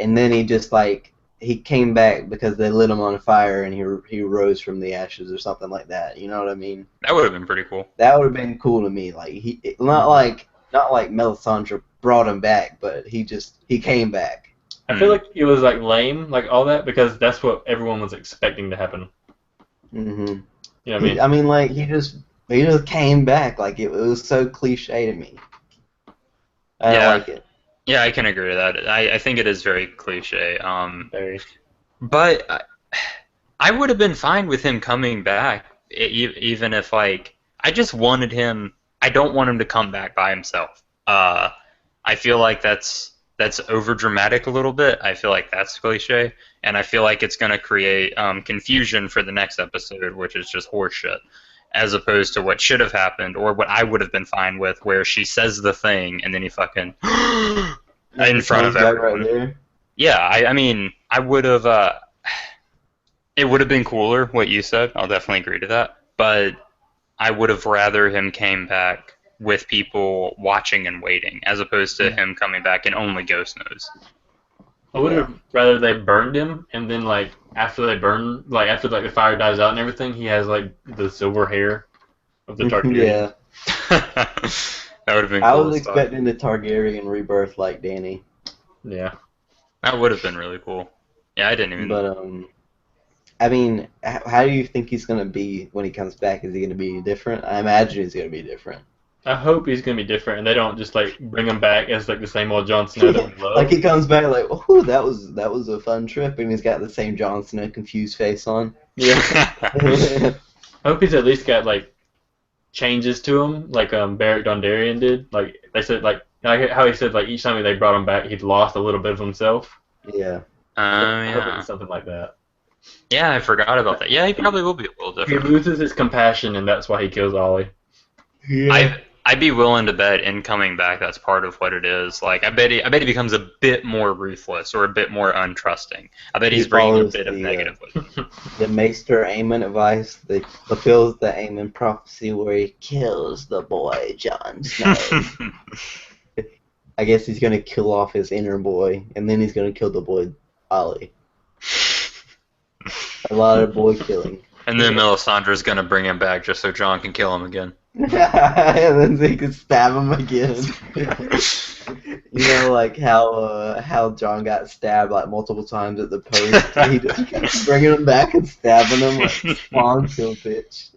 and then he just he came back because they lit him on fire and he rose from the ashes or something like that. You know what I mean? That would have been pretty cool. That would have been cool to me. Like not like Melisandre brought him back, but he came back. I feel like it was like lame, like all that, because that's what everyone was expecting to happen. Mhm. You know what I mean? I mean, like he just came back. Like it was so cliche to me. I don't like it. Yeah, I can agree with that. I think it is very cliche. Very. But I would have been fine with him coming back, even if I just wanted him. I don't want him to come back by himself. I feel like that's over dramatic a little bit. I feel like that's cliche, and I feel like it's going to create confusion for the next episode, which is just horseshit, as opposed to what should have happened, or what I would have been fine with, where she says the thing and then he fucking in front of everyone. Right there. Yeah, I mean, I would have. It would have been cooler what you said. I'll definitely agree to that, but I would have rather him came back with people watching and waiting, as opposed to him coming back and only Ghost knows. I would have rather they burned him, and then after the fire dies out and everything, he has the silver hair of the Targaryen. Yeah. That would have been cool. I was expecting the Targaryen rebirth like Dany. Yeah. That would have been really cool. Yeah, I didn't even. But I mean, how do you think he's gonna be when he comes back? Is he gonna be different? I imagine he's gonna be different. I hope he's gonna be different, and they don't just like bring him back as like the same old Jon Snow that we love. Like he comes back like, oh, that was a fun trip, and he's got the same Jon Snow confused face on. Yeah. I hope he's at least got like changes to him, like Beric Dondarrion did. Like they said, like how he said, like each time they brought him back, he'd lost a little bit of himself. Yeah. I hope it's something like that. Yeah, I forgot about that. Yeah, he probably will be a little He different. loses his compassion, and that's why he kills Ollie. Yeah. I'd be willing to bet in coming back that's part of what it is. Like I bet he becomes a bit more ruthless or a bit more untrusting. I bet He he's bringing a follows bit of the, negative with him. The Maester Aemon advice, the fulfills the Aemon prophecy where he kills the boy Jon Snow. I guess he's gonna kill off his inner boy, and then he's gonna kill the boy Ollie. A lot of boy killing. And then Melisandre's gonna bring him back just so Jon can kill him again. And then they can stab him again. You know, like how Jon got stabbed like multiple times at the post. He just kept bringing him back and stabbing him like spawn kill bitch.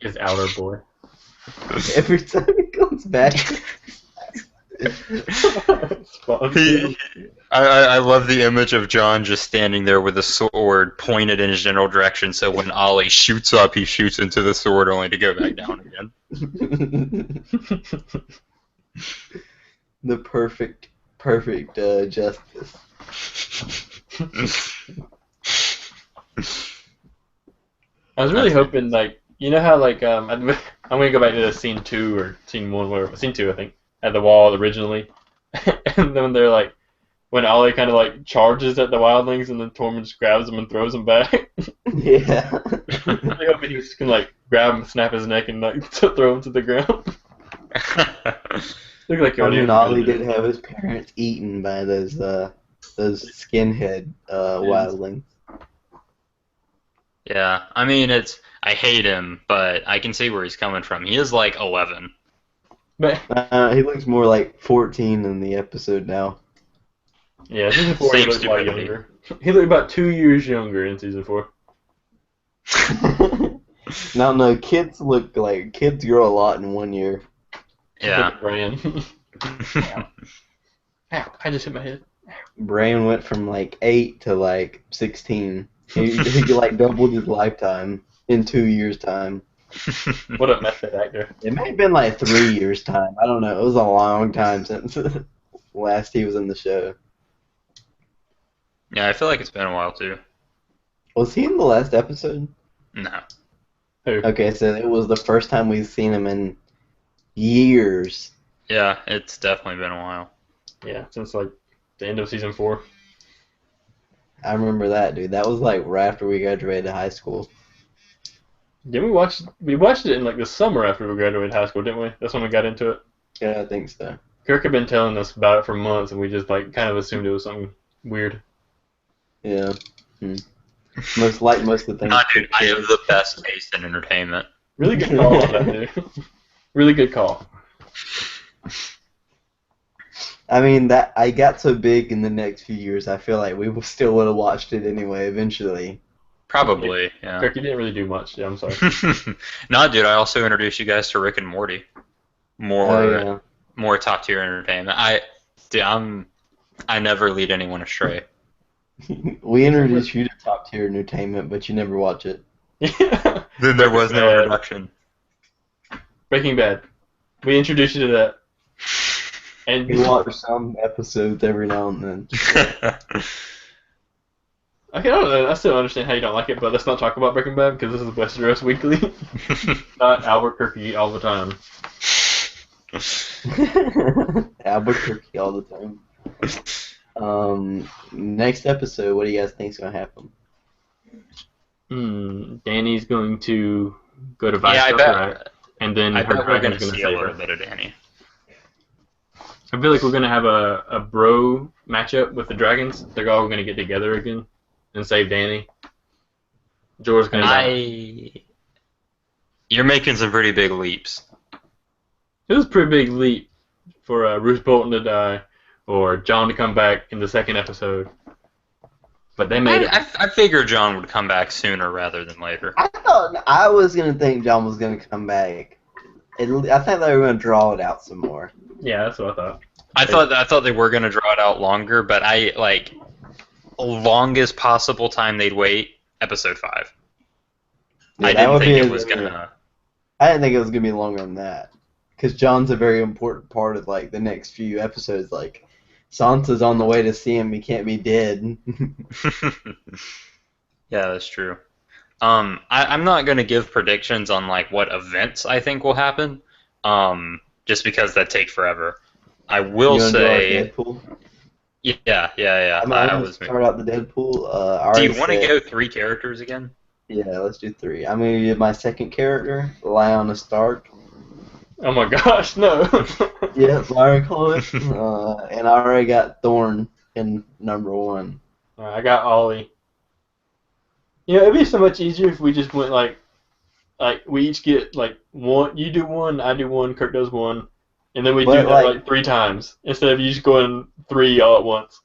His outer boy. Every time he comes back. I love the image of Jon just standing there with a sword pointed in his general direction, so when Ollie shoots up, he shoots into the sword only to go back down again. The perfect justice. I was really hoping, like, you know how, like, I'm gonna go back to the scene 2 or scene 1, whatever, scene 2, I think, at the wall originally, and then they're like, when Ollie kind of like charges at the wildlings, and then Tormund just grabs him and throws him back. Yeah. I'm really hoping he just can like grab him, snap his neck, and like throw him to the ground. Look like Ollie did have his parents eaten by those skinhead wildlings. Yeah, I mean, I hate him, but I can see where he's coming from. He is like 11. But He looks more like 14 in the episode now. yeah, season 4 he Same looked a lot stupidity. younger. He looked about 2 years younger in season 4. No, kids grow a lot in 1 year. Yeah. Bran. Ow, I just hit my head. Bran went from like 8 to like 16. He like doubled his lifetime in 2 years' time. What a method actor. It may have been like 3 years' time. I don't know. It was a long time since last he was in the show. Yeah, I feel like it's been a while too. Was he in the last episode? No. Who? Okay, so it was the first time we've seen him in years. Yeah, it's definitely been a while. Yeah, since like the end of season 4. I remember that, dude. That was like right after we graduated high school. Didn't we watch? We watched it in like the summer after we graduated high school, didn't we? That's when we got into it. Yeah, I think so. Kirk had been telling us about it for months, and we just like kind of assumed it was something weird. Yeah. Most of the things. Nah, dude, I have the best taste in entertainment. Really good call on that, dude. Really good call. I mean, that I got so big in the next few years, I feel like we still would have watched it anyway eventually. Probably, yeah. Kirk, you didn't really do much. Yeah, I'm sorry. Nah, dude, I also introduced you guys to Rick and Morty. More top tier entertainment. I never lead anyone astray. We introduced you to top tier entertainment, but you never watch it. Yeah. Then there was no introduction. Breaking Bad. We introduced you to that. And You watch some episodes every now and then. Okay, I don't know. I still don't understand how you don't like it, but let's not talk about Breaking Bad because this is Westeros Weekly, not Albuquerque all the time. Albuquerque all the time. Next episode, what do you guys think is gonna happen? Danny's going to go to Vice, Yeah, I bet. right? And then I her bet we're dragon's gonna going to see a save little her. bit of Danny. I feel like we're going to have a bro matchup with the dragons. They're all going to get together again and save Danny. Jorah's going to die. You're making some pretty big leaps. It was a pretty big leap for Roose Bolton to die or Jon to come back in the second episode. But they made it. I figured Jon would come back sooner rather than later. I thought I was gonna think Jon was gonna come back I think they were going to draw it out some more. Yeah, that's what I thought. I thought they were gonna draw it out longer, but I like longest possible time they'd wait, episode 5. Yeah, I that didn't would think be it was gonna. I didn't think it was going to be longer than that. Because John's a very important part of like the next few episodes. Like, Sansa's on the way to see him. He can't be dead. Yeah, that's true. I'm not gonna give predictions on like what events I think will happen, just because that take forever. I will You wanna do our say, Deadpool? yeah. I'm I going to was. start out the Deadpool. I Do you already want to said- go 3 characters again? Yeah, let's do 3. I'm going to do my second character, Lyanna Stark. Oh my gosh, no. Yeah, Larry Cliff. And I already got Thorn in number 1. I got Ollie. You know, it'd be so much easier if we just went like we each get like one. You do one, I do one, Kirk does one, and then we But, do that like 3 times instead of you just going 3 all at once.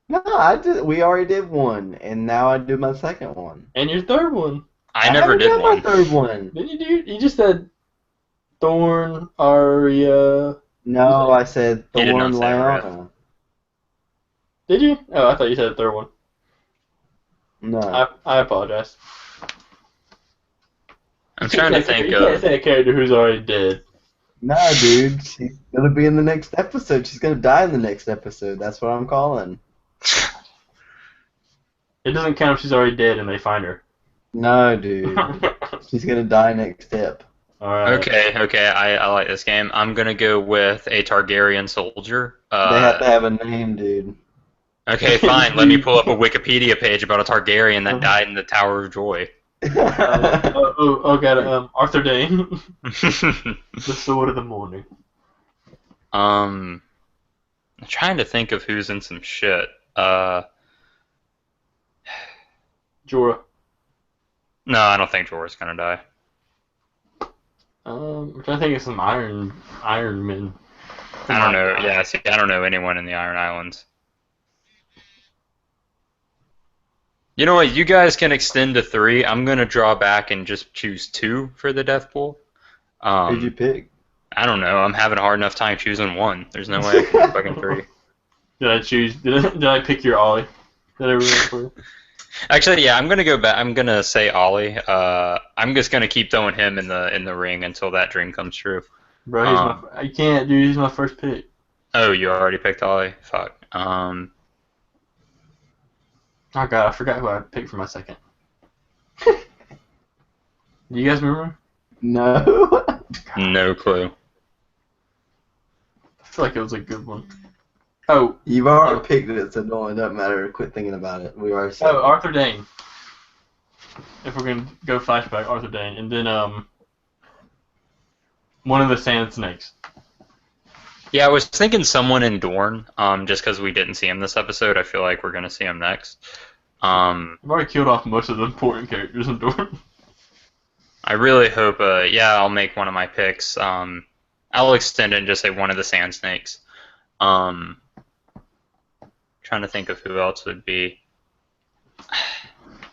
No, I did. We already did one, and now I do my second one. And your third one, I never haven't did done one. my third one. didn't you do? You just said Thorn, Arya. No, I said He did Thorn, not say Lyanna. Did you? Oh, I thought you said the third one. No. I apologize. I'm trying to think You can't of. say a character who's already dead. No, dude. She's gonna be in the next episode. She's gonna die in the next episode. That's what I'm calling. It doesn't count if she's already dead and they find her. No, dude. She's gonna die next step. All right. Okay, I like this game. I'm gonna go with a Targaryen soldier. They have to have a name, dude. Okay, fine. Let me pull up a Wikipedia page about a Targaryen that died in the Tower of Joy. Got it. Arthur Dane, the Sword of the Morning. I'm trying to think of who's in some shit. Jorah. No, I don't think Jorah's gonna die. I'm trying to think of some Iron Men. I don't know. Yeah, see, I don't know anyone in the Iron Islands. You know what? You guys can extend to 3. I'm gonna draw back and just choose 2 for the death pool. Who'd you pick? I don't know. I'm having a hard enough time choosing 1. There's no way I can do fucking 3. Did I pick your Ollie? Did I ruin it for you? Actually, yeah, I'm gonna go back. I'm gonna say Ollie. I'm just gonna keep throwing him in the ring until that dream comes true. Bro, I can't, dude. He's my first pick. Oh, you already picked Ollie. Fuck. Oh god, I forgot who I picked for my second. Do you guys remember? No. No clue. I feel like it was a good one. Oh, You've already picked it, so no, it doesn't matter. Quit thinking about it. We already said. Arthur Dane. If we're gonna go flashback, Arthur Dane, and then one of the Sand Snakes. Yeah, I was thinking someone in Dorne. Just because we didn't see him this episode, I feel like we're gonna see him next. I've already killed off most of the important characters in Dorne. I really hope. Yeah, I'll make one of my picks. I'll extend it and just say one of the Sand Snakes. Trying to think of who else would be.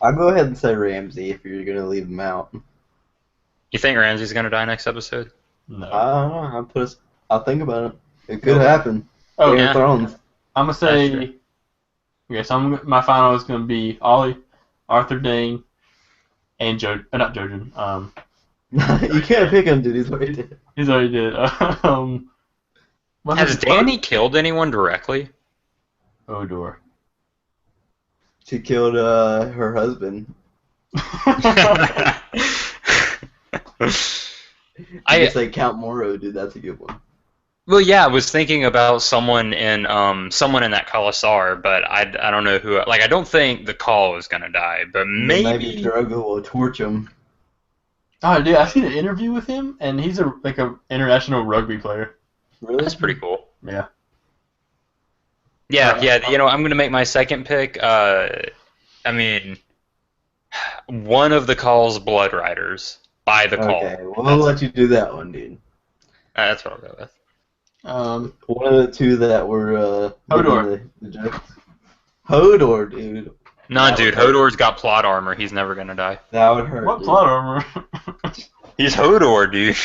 I'll go ahead and say Ramsay if you're gonna leave him out. You think Ramsay's gonna die next episode? No. I don't know. I'll think about it. It could happen. Oh, Game yeah. of Thrones. I'm gonna say. Okay, so my final is gonna be Ollie, Arthur Dane, and not Jojen. You can't pick him, dude. He's already dead. He's already did. Has Dany killed anyone directly? Odor. She killed her husband. I I say Count Moro, dude. That's a good one. Well, yeah, I was thinking about someone in that Khalasar, but I don't know who. Like, I don't think the Khal is gonna die, but Maybe Drogo will torch him. Oh, dude, I seen an interview with him, and he's a international rugby player. Really? That's pretty cool. Yeah. Yeah. You know, I'm gonna make my second pick. I mean, one of the Khal's blood riders by the Khal. Okay, well, we'll let you do that one, dude. That's what I'll go with. One of the 2 that were Hodor. The jokes. Hodor, dude. Nah, dude, Hodor's got plot armor. He's never gonna die. That would hurt. What dude. plot armor? He's Hodor, dude.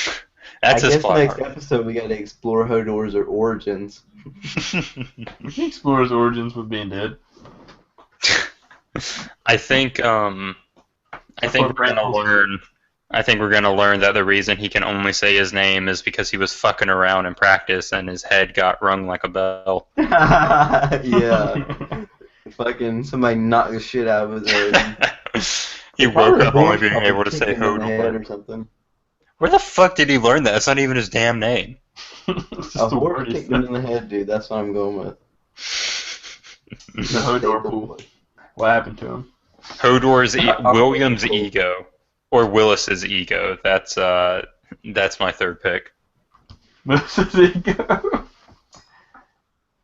That's I his guess plot next arc. episode we gotta explore Hodor's origins. He explores origins with being dead. I think That's what we're gonna Brant learn. I think we're gonna learn that the reason he can only say his name is because he was fucking around in practice and his head got rung like a bell. Yeah. Fucking somebody knocked the shit out of his head. He woke up only being able to say Kicked him in the head Hodor. or something. Where the fuck did he learn that? That's not even his damn name. It's A just the horse word he kicked him said. in the head, dude. That's what I'm going with. The Hodor pool. What happened to him? Hodor's William's Cool. ego, or Willis's ego. That's my third pick. This is ego.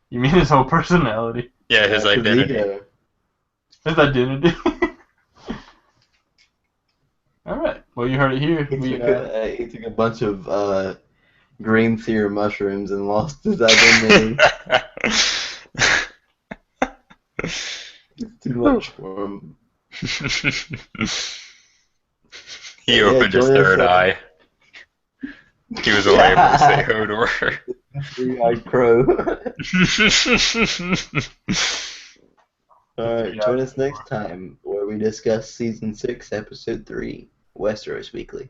You mean his whole personality? Yeah, his identity. Ego. His identity. All right. Well, you heard it here. He took a bunch of green seer mushrooms and lost his identity. It's too much for him. He Yeah, opened his join us, third eye. He was only able to say Hodor. Three-eyed crow. Alright, join us next time where we discuss Season 6, Episode 3, Westeros Weekly.